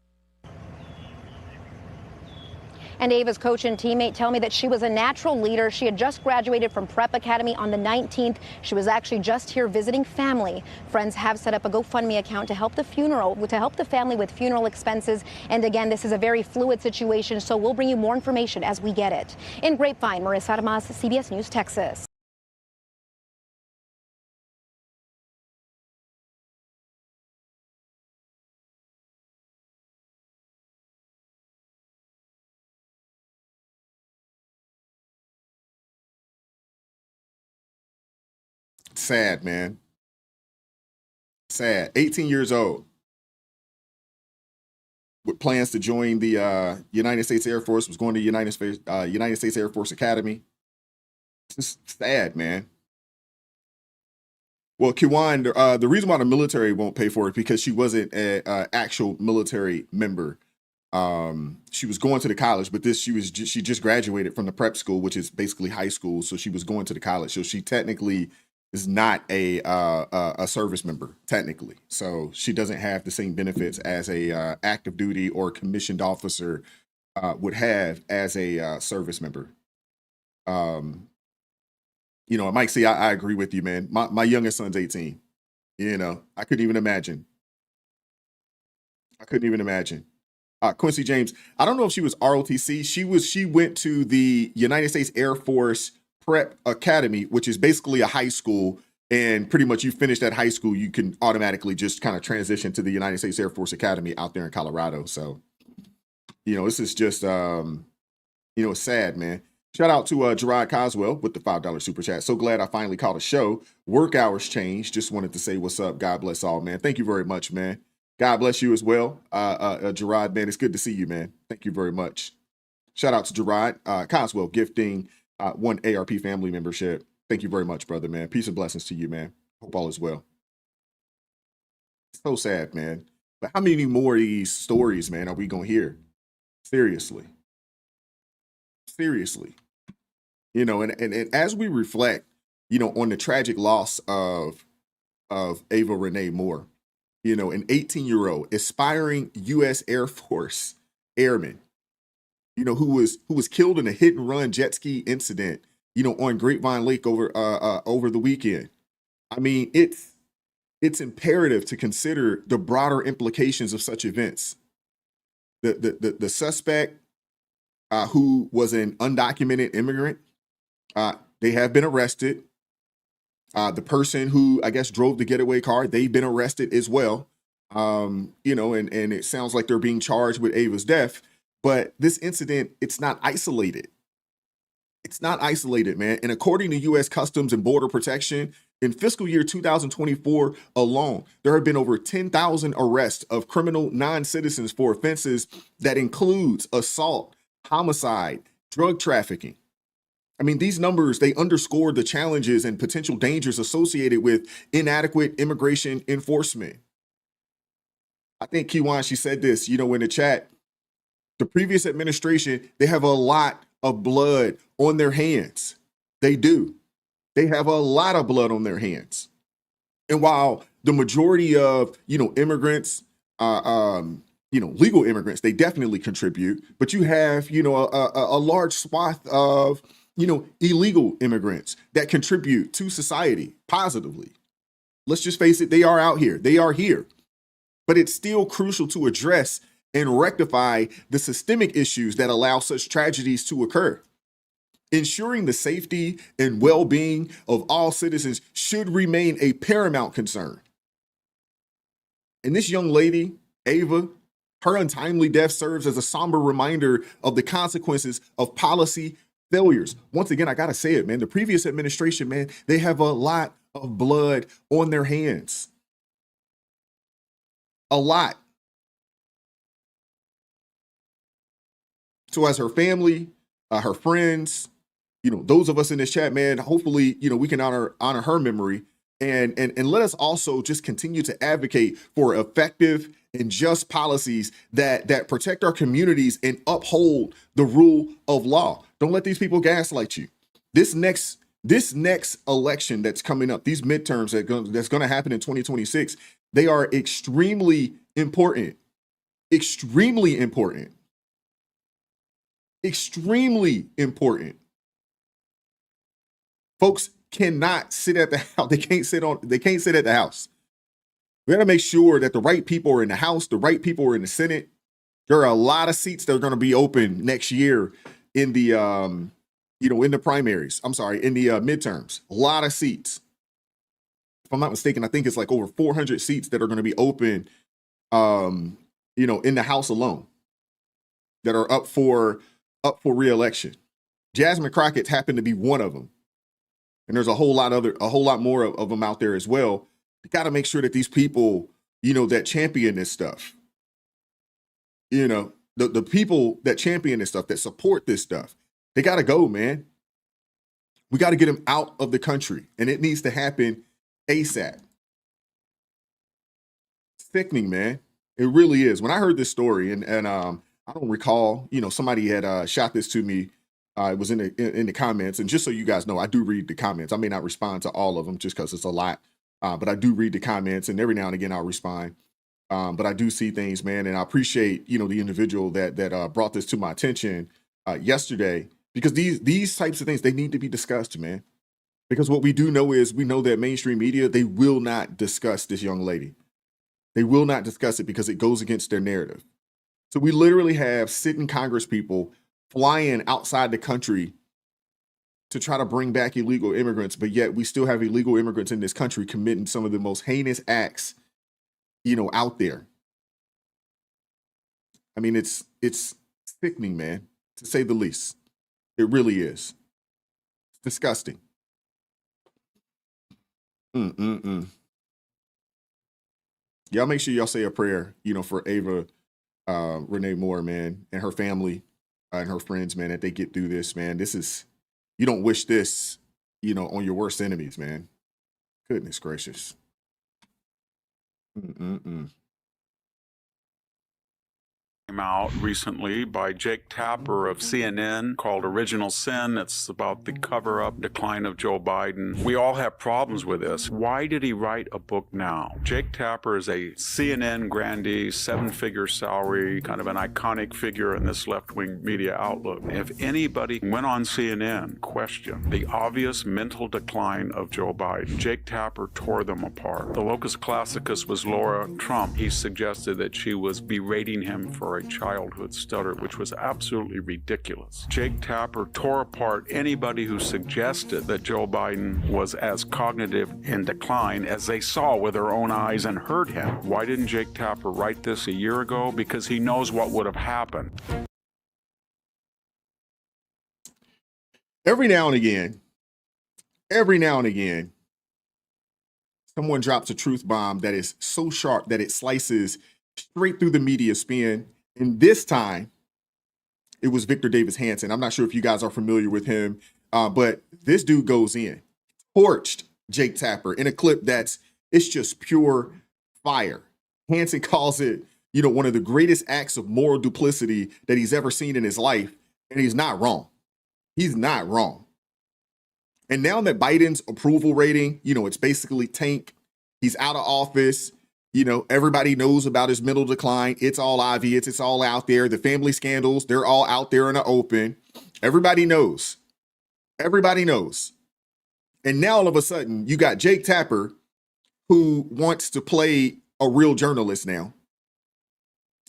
And Ava's coach and teammate tell me that she was a natural leader. She had just graduated from Prep Academy on the 19th. She was actually just here visiting family. Friends have set up a GoFundMe account to help the family with funeral expenses. And again, this is a very fluid situation, so we'll bring you more information as we get it. In Grapevine, Marissa Armas, CBS News, Texas. Sad, man. Sad. 18 years old with plans to join the United States Air Force, was going to United States Air Force Academy. It's just sad, man. Well, Kiwan, the reason why the military won't pay for it because she wasn't an actual military member. She was going to the college, but she just graduated from the prep school, which is basically high school. So she was going to the college. So she technically is not a service member technically, so she doesn't have the same benefits as a active duty or commissioned officer would have as a service member. You know, Mike, see, I agree with you, man. My youngest son's 18. You know, I couldn't even imagine. I couldn't even imagine. Quincy James, I don't know if she was ROTC. She went to the United States Air Force Prep Academy, which is basically a high school. And pretty much you finish that high school, you can automatically just kind of transition to the United States Air Force Academy out there in Colorado. So, you know, this is just, you know, it's sad, man. Shout out to Gerard Coswell with the $5 super chat. So glad I finally caught a show. Work hours changed. Just wanted to say what's up. God bless all, man. Thank you very much, man. God bless you as well. Gerard, man, it's good to see you, man. Thank you very much. Shout out to Gerard Coswell gifting one ARP family membership. Thank you very much, brother, man. Peace and blessings to you, man. Hope all is well. So sad, man. But how many more of these stories, man, are we going to hear? Seriously. Seriously. You know, and as we reflect, you know, on the tragic loss of Ava Renee Moore, you know, an 18-year-old aspiring U.S. Air Force airman, you know, who was killed in a hit and run jet ski incident, you know, on Grapevine Lake over the weekend. I mean, it's imperative to consider the broader implications of such events. The suspect, who was an undocumented immigrant, they have been arrested. The person who I guess drove the getaway car, they've been arrested as well. You know, and it sounds like they're being charged with Ava's death. But this incident, it's not isolated. It's not isolated, man. And according to U.S. Customs and Border Protection, in fiscal year 2024 alone, there have been over 10,000 arrests of criminal non-citizens for offenses that includes assault, homicide, drug trafficking. I mean, these numbers, they underscore the challenges and potential dangers associated with inadequate immigration enforcement. I think Kiwan, she said this, you know, in the chat, the previous administration, they have a lot of blood on their hands. They do. They have a lot of blood on their hands. And while the majority of, you know, immigrants, you know, legal immigrants, they definitely contribute, but you have, you know, a large swath of, you know, illegal immigrants that contribute to society positively. Let's just face it, they are out here. They are here. But it's still crucial to address and rectify the systemic issues that allow such tragedies to occur. Ensuring the safety and well-being of all citizens should remain a paramount concern. And this young lady, Ava, her untimely death serves as a somber reminder of the consequences of policy failures. Once again, I gotta say it, man, the previous administration, man, they have a lot of blood on their hands. A lot. So as her family, her friends, you know, those of us in this chat, man, hopefully, you know, we can honor her memory and let us also just continue to advocate for effective and just policies that protect our communities and uphold the rule of law. Don't let these people gaslight you. This next election that's coming up, these midterms that's going to happen in 2026, they are extremely important. Extremely important. Extremely important. Folks cannot sit at the house. They can't sit at the house. We got to make sure that the right people are in the House, the right people are in the Senate. There are a lot of seats that are going to be open next year in the you know, in the primaries. I'm sorry, in the midterms. A lot of seats. If I'm not mistaken, I think it's like over 400 seats that are going to be open you know, in the House alone that are up for re-election. Jasmine Crockett's happened to be one of them. And there's a whole lot more of them out there as well. You got to make sure that these people, you know, that champion this stuff, you know, the people that champion this stuff, that support this stuff, they got to go, man. We got to get them out of the country, and it needs to happen ASAP. Sickening, man. It really is. When I heard this story, and I don't recall, you know, somebody had shot this to me It was in the comments, and just so you guys know, I do read the comments. I may not respond to all of them just because it's a lot, but I do read the comments, and every now and again I'll respond. But I do see things, man, and I appreciate the individual that brought this to my attention yesterday, because these types of things, they need to be discussed, man. Because what we do know is we know that mainstream media, they will not discuss this young lady. They will not discuss it because it goes against their narrative. So we literally have sitting Congress people flying outside the country to try to bring back illegal immigrants, but yet we still have illegal immigrants in this country committing some of the most heinous acts, out there. I mean, it's sickening, man, to say the least. It really is. It's disgusting. Y'all make sure y'all say a prayer, for Ava Renee Moore, man, and her family and her friends, man, that they get through this, man. You don't wish this, on your worst enemies, man. Goodness gracious. Came out recently by Jake Tapper of CNN called Original Sin. It's about the cover-up decline of Joe Biden. We all have problems with this. Why did he write a book now? Jake Tapper is a CNN grandee, 7-figure salary, kind of an iconic figure in this left-wing media outlook. If anybody went on CNN, questioned the obvious mental decline of Joe Biden, Jake Tapper tore them apart. The locus classicus was Laura Trump. He suggested that she was berating him for a childhood stutter, which was absolutely ridiculous. Jake Tapper tore apart anybody who suggested that Joe Biden was as cognitive in decline as they saw with their own eyes and heard him. Why didn't Jake Tapper write this a year ago? Because he knows what would have happened. Every now and again, someone drops a truth bomb that is so sharp that it slices straight through the media spin. And this time, it was Victor Davis Hanson. I'm not sure if you guys are familiar with him, but this dude goes in, torched Jake Tapper in a clip it's just pure fire. Hanson calls it, one of the greatest acts of moral duplicity that he's ever seen in his life, and he's not wrong. He's not wrong. And now that Biden's approval rating, it's basically tank. He's out of office. Everybody knows about his mental decline. It's all obvious. It's all out there. The family scandals, they're all out there in the open. Everybody knows. Everybody knows. And now all of a sudden, you got Jake Tapper, who wants to play a real journalist now.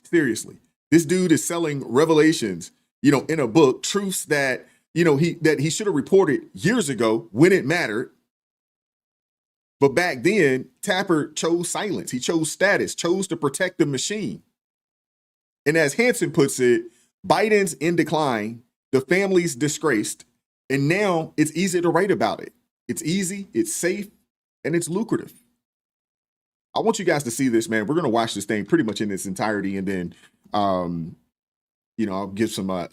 Seriously. This dude is selling revelations, in a book, truths that, he should have reported years ago when it mattered. But back then, Tapper chose silence. He chose status, chose to protect the machine. And as Hanson puts it, Biden's in decline, the family's disgraced, and now it's easy to write about it. It's easy, it's safe, and it's lucrative. I want you guys to see this, man. We're going to watch this thing pretty much in its entirety, and then, I'll give some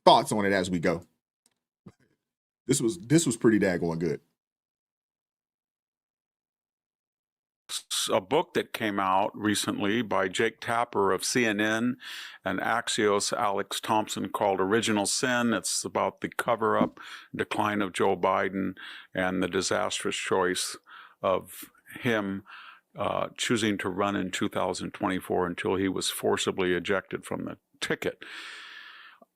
thoughts on it as we go. This was pretty daggone good. A book that came out recently by Jake Tapper of CNN and Axios Alex Thompson called Original Sin. It's about the cover-up decline of Joe Biden and the disastrous choice of him choosing to run in 2024 until he was forcibly ejected from the ticket.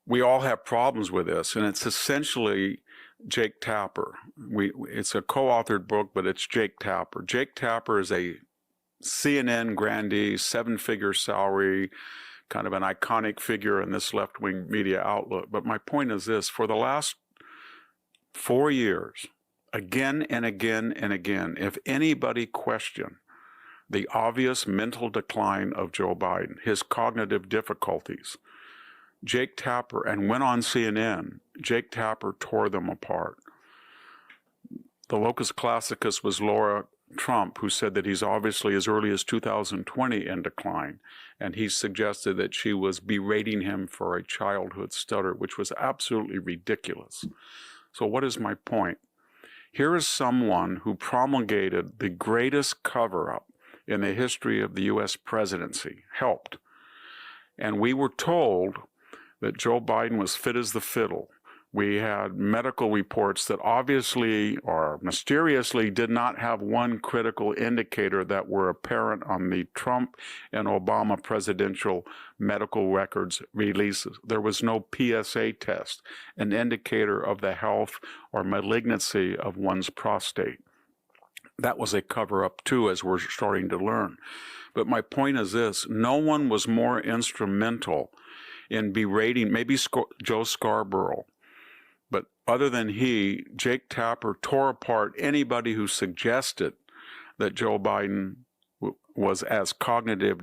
We all have problems with this, and it's essentially Jake Tapper. It's a co-authored book, but it's Jake Tapper. Jake Tapper is a CNN grandee, 7-figure salary, kind of an iconic figure in this left-wing media outlook. But my point is this: for the last 4 years, again and again and again, if anybody questioned the obvious mental decline of Joe Biden, his cognitive difficulties, Jake Tapper, and went on CNN, Jake Tapper tore them apart. The locus classicus was Laura Trump, who said that he's obviously as early as 2020 in decline, and he suggested that she was berating him for a childhood stutter, which was absolutely ridiculous. So what is my point? Here is someone who promulgated the greatest cover-up in the history of the U.S. presidency, helped. And we were told that Joe Biden was fit as the fiddle. We had medical reports that obviously or mysteriously did not have one critical indicator that were apparent on the Trump and Obama presidential medical records releases. There was no PSA test, an indicator of the health or malignancy of one's prostate. That was a cover-up too, as we're starting to learn. But my point is this: no one was more instrumental in berating, maybe Joe Scarborough, but other than he, Jake Tapper tore apart anybody who suggested that Joe Biden was as cognitive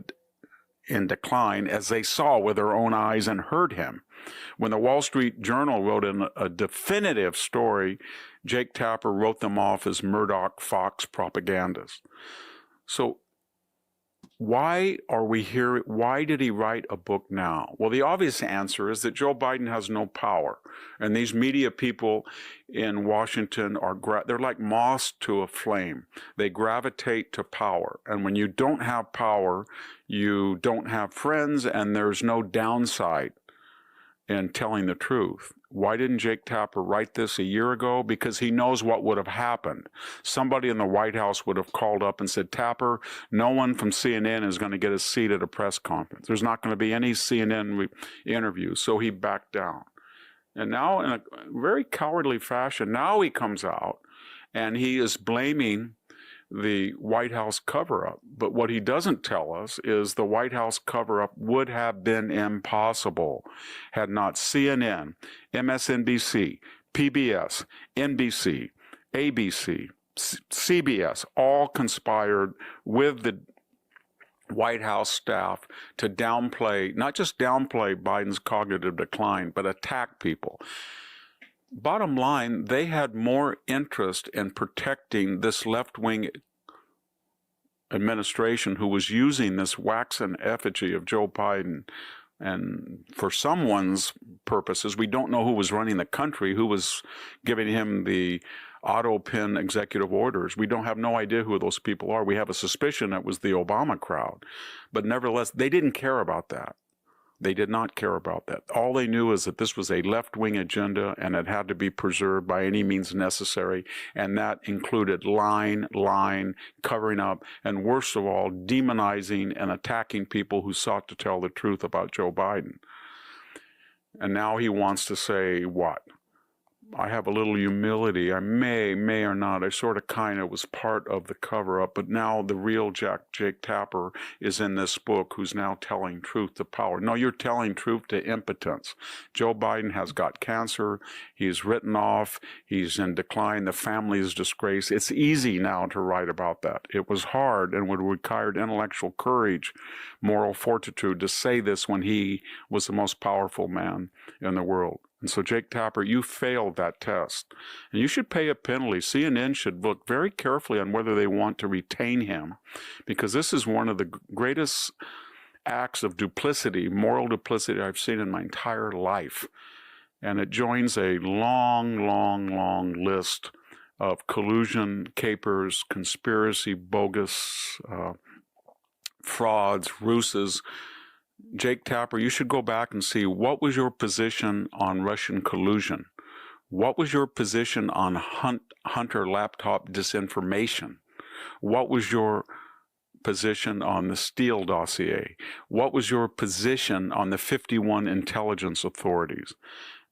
in decline as they saw with their own eyes and heard him. When the Wall Street Journal wrote in a definitive story, Jake Tapper wrote them off as Murdoch Fox propagandists. So why are we here? Why did he write a book now? Well, the obvious answer is that Joe Biden has no power. And these media people in Washington they're like moths to a flame. They gravitate to power. And when you don't have power, you don't have friends, and there's no downside in telling the truth. Why didn't Jake Tapper write this a year ago? Because he knows what would have happened. Somebody in the White House would have called up and said, Tapper, no one from CNN is going to get a seat at a press conference. There's not going to be any CNN interviews. So he backed down. And now, in a very cowardly fashion, now he comes out and he is blaming the White House cover-up. But what he doesn't tell us is the White House cover-up would have been impossible had not CNN, MSNBC, PBS, NBC, ABC, CBS all conspired with the White House staff to downplay, not just downplay Biden's cognitive decline, but attack people. Bottom line, they had more interest in protecting this left-wing administration who was using this waxen effigy of Joe Biden. And for someone's purposes, we don't know who was running the country, who was giving him the auto pin executive orders. We don't have no idea who those people are. We have a suspicion it was the Obama crowd. But nevertheless, they didn't care about that. They did not care about that. All they knew is that this was a left-wing agenda and it had to be preserved by any means necessary. And that included lying, covering up, and worst of all, demonizing and attacking people who sought to tell the truth about Joe Biden. And now he wants to say what? I have a little humility. I may or not. I sort of kind of was part of the cover-up, but now the real Jake Tapper is in this book who's now telling truth to power. No, you're telling truth to impotence. Joe Biden has got cancer. He's written off. He's in decline. The family is disgraced. It's easy now to write about that. It was hard and would require intellectual courage, moral fortitude to say this when he was the most powerful man in the world. And so, Jake Tapper, you failed that test. And you should pay a penalty. CNN should look very carefully on whether they want to retain him, because this is one of the greatest acts of duplicity, moral duplicity I've seen in my entire life. And it joins a long list of collusion, capers, conspiracy, bogus frauds, ruses. Jake Tapper, you should go back and see what was your position on Russian collusion. What was your position on Hunter laptop disinformation? What was your position on the Steele dossier? What was your position on the 51 intelligence authorities?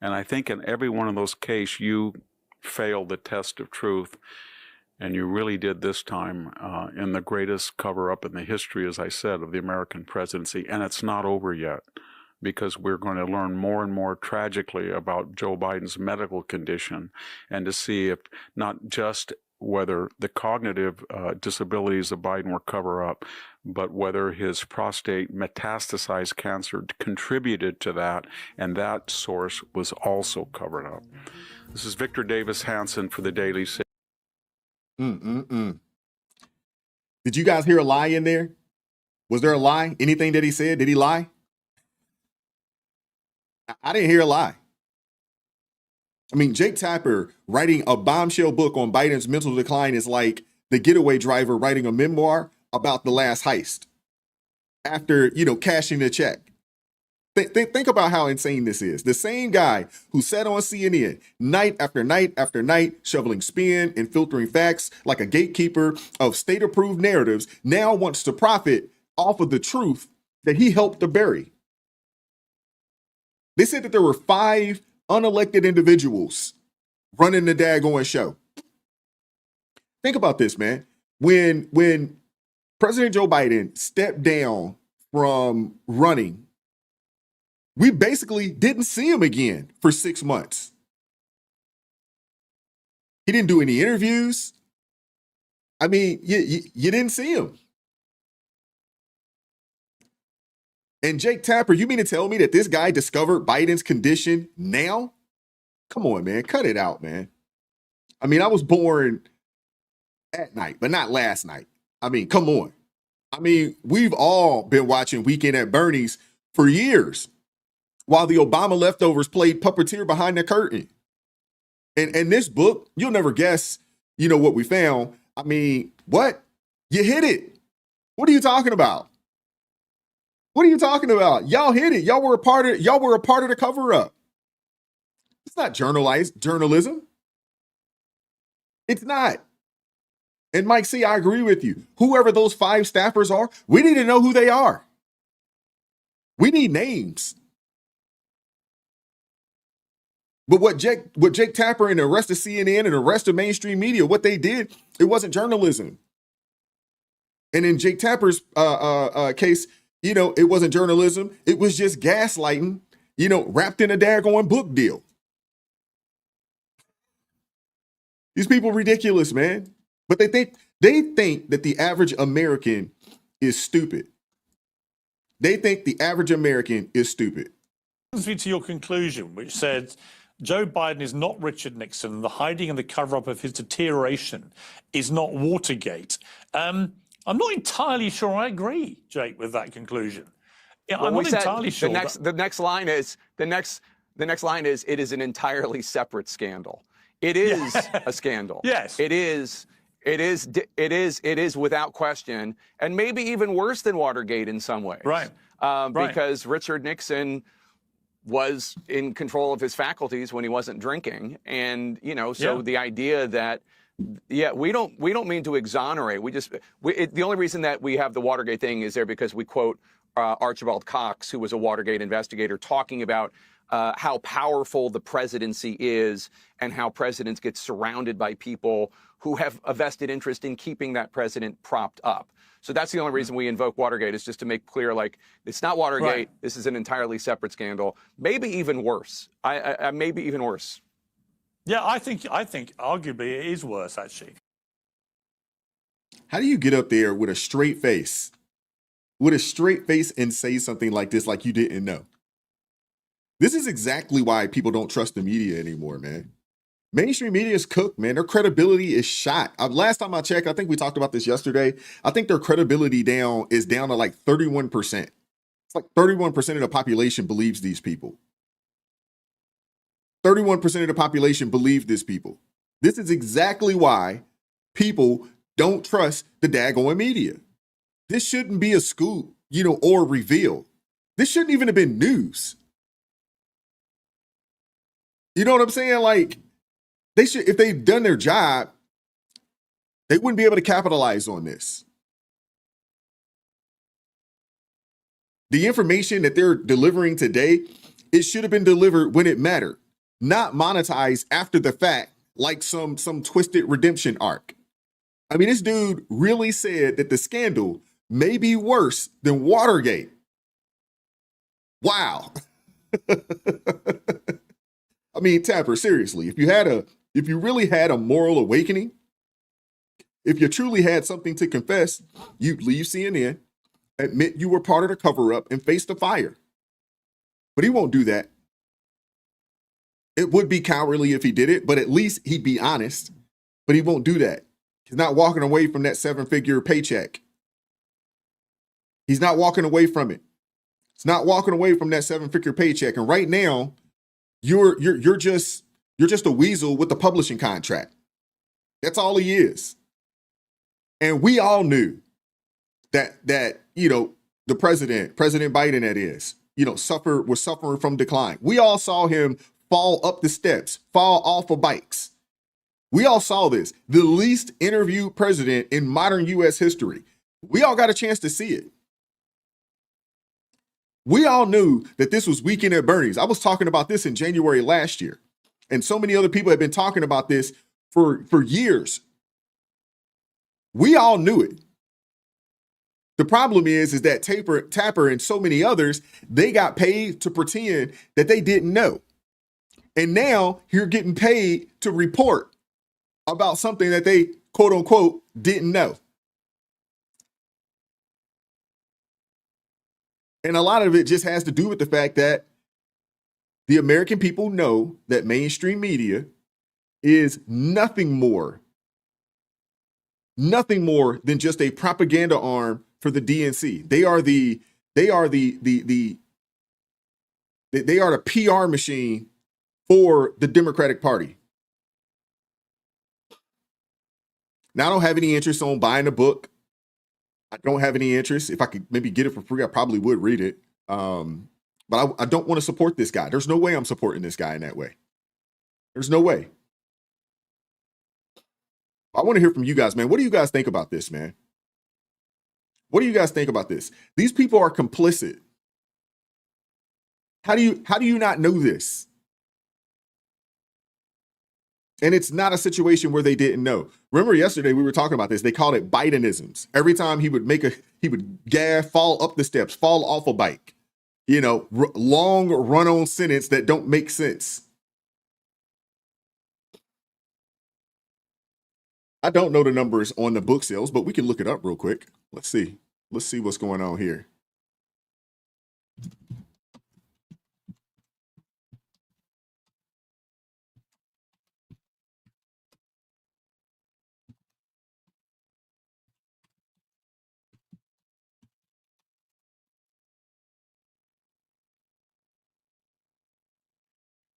And I think in every one of those cases, you failed the test of truth. And you really did this time in the greatest cover-up in the history, as I said, of the American presidency. And it's not over yet, because we're going to learn more and more tragically about Joe Biden's medical condition, and to see if not just whether the cognitive disabilities of Biden were cover-up, but whether his prostate metastasized cancer contributed to that, and that source was also covered up. This is Victor Davis Hanson for the Daily City. Did you guys hear a lie in there? Was there a lie? Anything that he said? Did he lie? I didn't hear a lie. I mean, Jake Tapper writing a bombshell book on Biden's mental decline is like the getaway driver writing a memoir about the last heist after, cashing the check. Think about how insane this is. The same guy who sat on CNN night after night after night, shoveling spin and filtering facts like a gatekeeper of state-approved narratives, now wants to profit off of the truth that he helped to bury. They said that there were 5 unelected individuals running the daggone show. Think about this, man. When President Joe Biden stepped down from running, we basically didn't see him again for 6 months. He didn't do any interviews. I mean, you didn't see him. And Jake Tapper, you mean to tell me that this guy discovered Biden's condition now? Come on, man. Cut it out, man. I mean, I was born at night, but not last night. I mean, come on. I mean, we've all been watching Weekend at Bernie's for years while the Obama leftovers played puppeteer behind the curtain. And this book, you'll never guess, what we found. I mean, what? You hit it. What are you talking about? What are you talking about? Y'all hit it. Y'all were a part of the cover-up. It's not journalism. It's not. And Mike C, I agree with you. Whoever those 5 staffers are, we need to know who they are. We need names. But what Jake Tapper and the rest of CNN and the rest of mainstream media, what they did, it wasn't journalism. And in Jake Tapper's case, it wasn't journalism. It was just gaslighting, wrapped in a daggone book deal. These people ridiculous, man. But they think that the average American is stupid. They think the average American is stupid. Brings me to your conclusion, which said Joe Biden is not Richard Nixon. The hiding and the cover-up of his deterioration is not Watergate. I'm not entirely sure I agree, Jake, with that conclusion. Yeah, I'm not entirely sure. The next line is it is an entirely separate scandal. It is a scandal. Yes. It is without question, and maybe even worse than Watergate in some ways. Right. Because Richard Nixon was in control of his faculties when he wasn't drinking, and the idea that we don't mean to exonerate. The only reason that we have the Watergate thing is there because we quote Archibald Cox, who was a Watergate investigator, talking about how powerful the presidency is and how presidents get surrounded by people who have a vested interest in keeping that president propped up. So that's the only reason we invoke Watergate, is just to make clear, it's not Watergate. Right. This is an entirely separate scandal. Maybe even worse. Maybe even worse. Yeah, I think arguably it is worse, actually. How do you get up there with a straight face? And say something like this, like you didn't know? This is exactly why people don't trust the media anymore, man. Mainstream media is cooked, man. Their credibility is shot. Last time I checked, I think we talked about this yesterday. I think their credibility is down to like 31%. It's like 31% of the population believes these people. 31% of the population believe these people. This is exactly why people don't trust the daggone media. This shouldn't be a scoop, or reveal. This shouldn't even have been news. You know what I'm saying? They should, if they'd done their job, they wouldn't be able to capitalize on this. The information that they're delivering today, it should have been delivered when it mattered, not monetized after the fact like some twisted redemption arc. I mean, this dude really said that the scandal may be worse than Watergate. Wow. I mean, Tapper, seriously, if you really had a moral awakening, if you truly had something to confess, you'd leave CNN, admit you were part of the cover-up, and face the fire. But he won't do that. It would be cowardly if he did it, but at least he'd be honest. But he won't do that. He's not walking away from that 7-figure paycheck. He's not walking away from it. He's not walking away from that 7-figure paycheck. And right now, you're just a weasel with the publishing contract. That's all he is. And we all knew that the President Biden, that is, was suffering from decline. We all saw him fall up the steps, fall off of bikes. We all saw this. The least interviewed president in modern U.S. history. We all got a chance to see it. We all knew that this was weekend at Bernie's. I was talking about this in January last year. And so many other people have been talking about this for years. We all knew it. The problem is that Tapper and so many others, they got paid to pretend that they didn't know. And now you're getting paid to report about something that they, quote unquote, didn't know. And a lot of it just has to do with the fact that the American people know that mainstream media is nothing more than just a propaganda arm for the DNC. They are the PR machine for the Democratic Party. Now, I don't have any interest on buying a book. I don't have any interest. If I could maybe get it for free, I probably would read it. But I don't want to support this guy. There's no way I'm supporting this guy in that way. There's no way. I want to hear from you guys, man. What do you guys think about this, man? What do you guys think about this? These people are complicit. How do you not know this? And it's not a situation where they didn't know. Remember yesterday we were talking about this. They called it Bidenisms. Every time he would gaffe, fall up the steps, fall off a bike. Long run-on sentence that don't make sense. I don't know the numbers on the book sales, but we can look it up real quick. Let's see. Let's see what's going on here.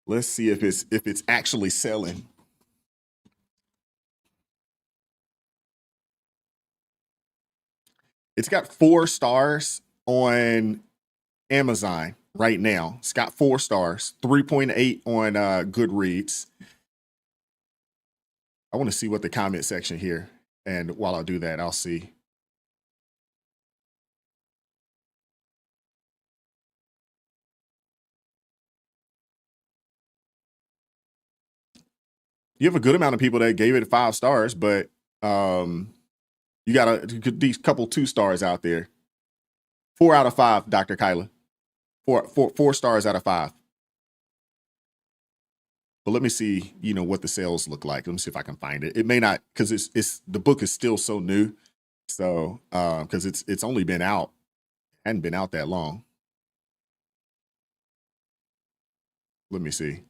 Let's see if it's actually selling. It's got 4 stars on Amazon right now. It's got 4 stars, 3.8 on Goodreads. I want to see what the comment section here. And while I do that, I'll see. You have a good amount of people that gave it 5 stars, but you got these couple 2 stars out there. 4 out of 5, Dr. Kyla. 4 stars out of 5. But let me see, what the sales look like. Let me see if I can find it. It may not, because it's the book is still so new. So because it's only been out, hadn't been out that long. Let me see.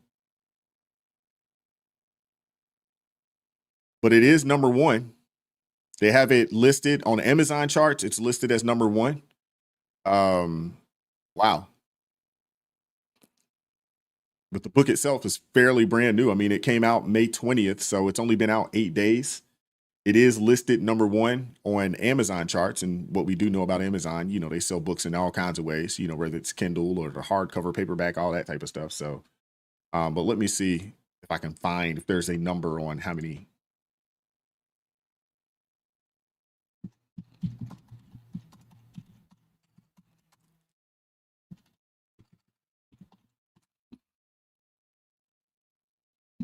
But it is number 1. They have it listed on Amazon charts. It's listed as number 1. Wow. But the book itself is fairly brand new. I mean, it came out May 20th, so it's only been out 8 days. It is listed number 1 on Amazon charts. And what we do know about Amazon, they sell books in all kinds of ways, whether it's Kindle or the hardcover, paperback, all that type of stuff. So, but let me see if I can find if there's a number on how many.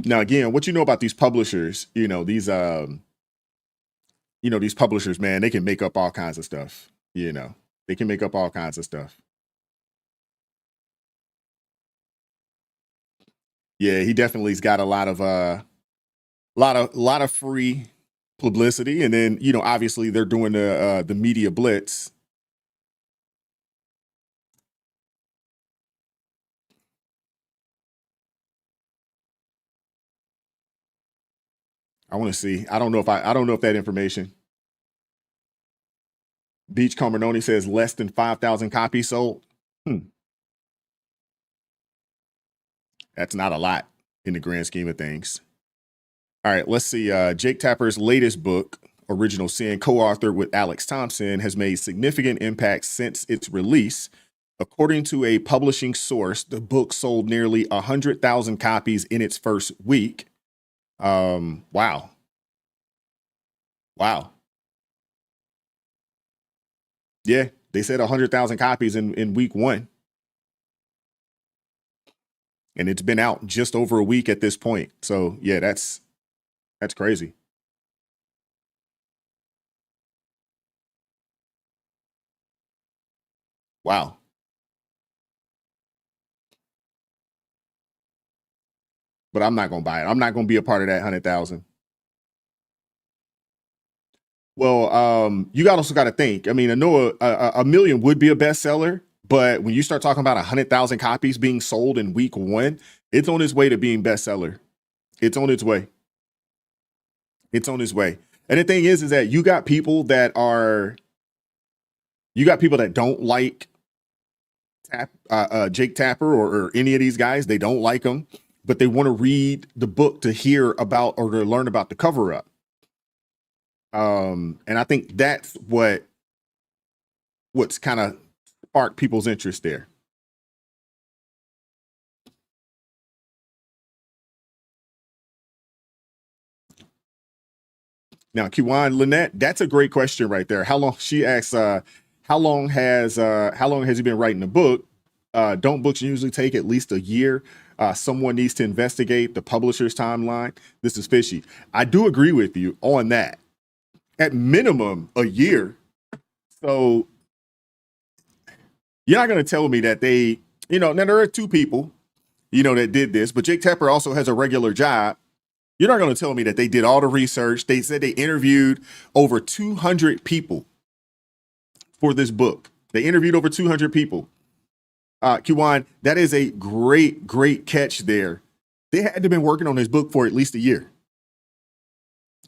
Now, again, what you know about these publishers, these publishers, man, they can make up all kinds of stuff. They can make up all kinds of stuff. Yeah, he definitely's got a lot of free publicity, and then obviously they're doing the media blitz. I want to see. I don't know if that information. Beach Comarnoni says less than 5,000 copies sold. That's not a lot in the grand scheme of things. All right, let's see. Jake Tapper's latest book, Original Sin, co-authored with Alex Thompson, has made significant impact since its release. According to a publishing source, the book sold nearly 100,000 copies in its first week. Wow. Wow. Yeah, they said 100,000 copies in week one. And it's been out just over a week at this point. So yeah, that's crazy. Wow. But I'm not gonna buy it. I'm not gonna be a part of that 100,000. Well, you also got to think. I mean, I know a million would be a bestseller, but when you start talking about 100,000 copies being sold in week one, it's on its way to being bestseller. It's on its way. It's on its way. And the thing is that you got people that don't like Jake Tapper or any of these guys. They don't like them, but they want to read the book to hear about or to learn about the cover up. And I think that's what's kind of sparked people's interest there. Now, Kiwan Lynette, that's a great question right there. How long she asks, how long has he been writing the book? Don't books usually take at least a year? Someone needs to investigate the publisher's timeline. This is fishy. I do agree with you on that. At minimum, a year. So you're not going to tell me that they, now there are two people, that did this, but Jake Tapper also has a regular job. You're not going to tell me that they did all the research. They said they interviewed over 200 people for this book. They interviewed over 200 people. Kiwan, that is a great, great catch there. They had to have been working on this book for at least a year.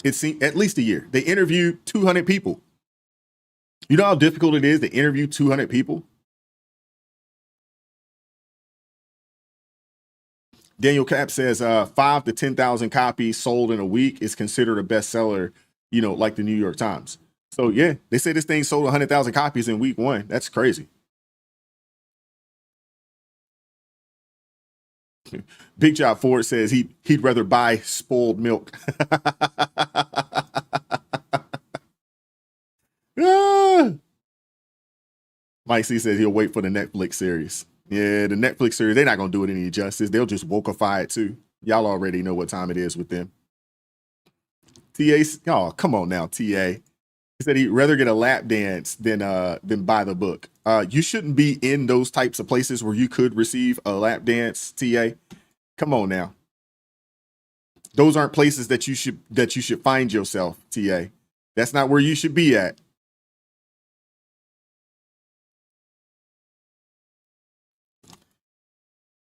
It's at least a year. They interviewed 200 people. You know how difficult it is to interview 200 people? Daniel Cap says 5 to 10,000 copies sold in a week is considered a bestseller, like the New York Times. So yeah, they say this thing sold 100,000 copies in week one. That's crazy. Big Job Ford says he'd rather buy spoiled milk. Mike C says he'll wait for the Netflix series. Yeah, the Netflix series, they're not going to do it any justice. They'll just wokeify it too. Y'all already know what time it is with them. TA, oh, come on now, TA. He said he'd rather get a lap dance than buy the book. You shouldn't be in those types of places where you could receive a lap dance, TA. Come on now. Those aren't places that you should find yourself, TA. That's not where you should be at.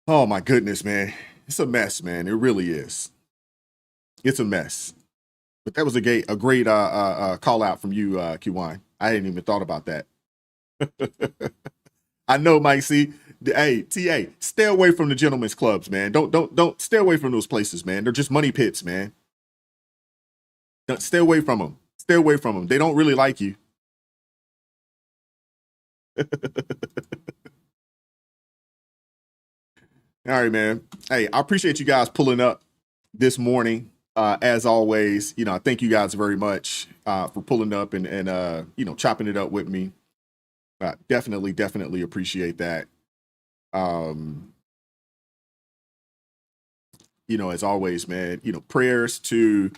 Oh my goodness, man. It's a mess, man. It really is. It's a mess. But that was a great call out from you, Kiwan. I hadn't even thought about that. I know, Mike C. Hey, TA, stay away from the gentlemen's clubs, man. Don't stay away from those places, man. They're just money pits, man. Stay away from them. Stay away from them. They don't really like you. All right, man. Hey, I appreciate you guys pulling up this morning. As always, I thank you guys very much for pulling up and chopping it up with me. Definitely appreciate that. As always, man, prayers to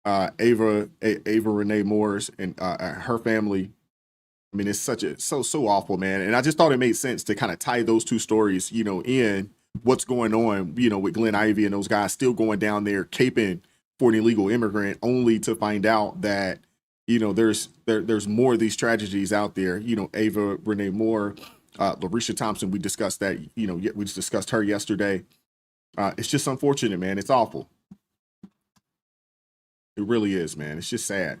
Ava Renee Morris and her family. I mean, it's so awful, man. And I just thought it made sense to kind of tie those two stories, in what's going on, with Glenn Ivey and those guys still going down there caping for an illegal immigrant, only to find out that, there's more of these tragedies out there. Ava Renee Moore, Larisha Thompson, we discussed that, we just discussed her yesterday. It's just unfortunate, man. It's awful. It really is, man. It's just sad.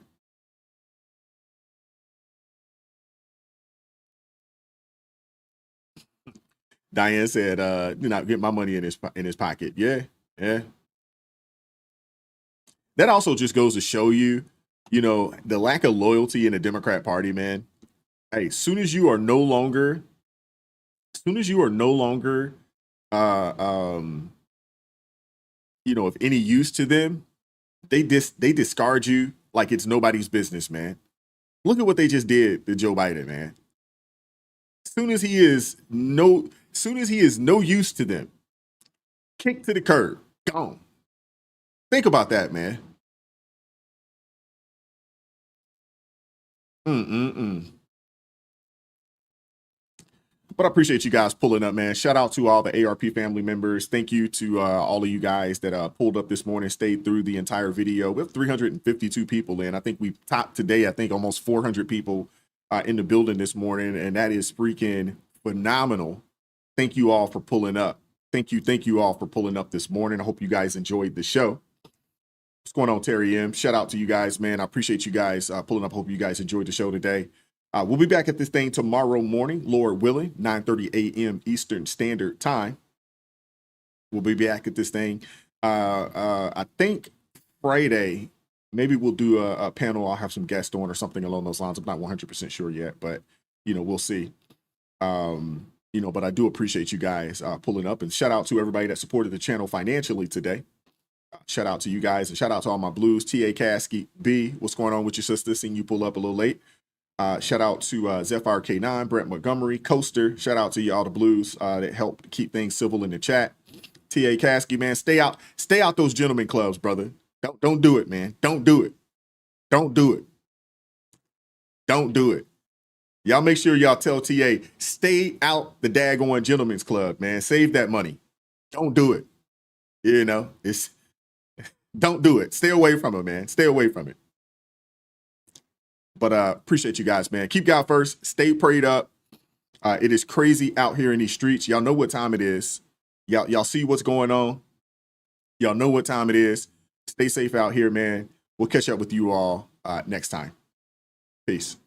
Diane said, not get my money in his pocket. Yeah. That also just goes to show you, the lack of loyalty in the Democrat Party, man. Hey, as soon as you are no longer As soon as you are no longer, of any use to them, they discard you like it's nobody's business, man. Look at what they just did to Joe Biden, man. As soon as he is no use to them, kick to the curb, gone. Think about that, man. But I appreciate you guys pulling up, man. Shout out to all the ARP family members. Thank you to all of you guys that pulled up this morning, stayed through the entire video. We have 352 people in. I think we topped today, almost 400 people in the building this morning, and that is freaking phenomenal. Thank you all for pulling up. Thank you all for pulling up this morning. I hope you guys enjoyed the show. What's going on, Terry M? Shout out to you guys, man. I appreciate you guys pulling up. Hope you guys enjoyed the show today. We'll be back at this thing tomorrow morning, Lord willing, 9:30 a.m. Eastern Standard Time. We'll be back at this thing. I think Friday, maybe we'll do a panel. I'll have some guests on or something along those lines. I'm not 100% sure yet, but, we'll see. But I do appreciate you guys pulling up, and shout out to everybody that supported the channel financially today. Shout out to you guys, and shout out to all my blues. T.A. Caskey, B, what's going on with your sister? Seeing you pull up a little late. Shout out to Zephyr K9, Brett Montgomery, Coaster. Shout out to you all the blues that helped keep things civil in the chat. T.A. Caskey, man, stay out those gentleman clubs, brother. Don't do it, man. Don't do it. Don't do it. Don't do it. Y'all make sure y'all tell T.A. stay out the daggone gentleman's club, man. Save that money. Don't do it. Don't do it. Stay away from it, man. Stay away from it. But appreciate you guys, man. Keep God first. Stay prayed up. It is crazy out here in these streets. Y'all know what time it is. Y'all see what's going on. Y'all know what time it is. Stay safe out here, man. We'll catch up with you all next time. Peace.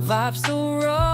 Vibes so raw.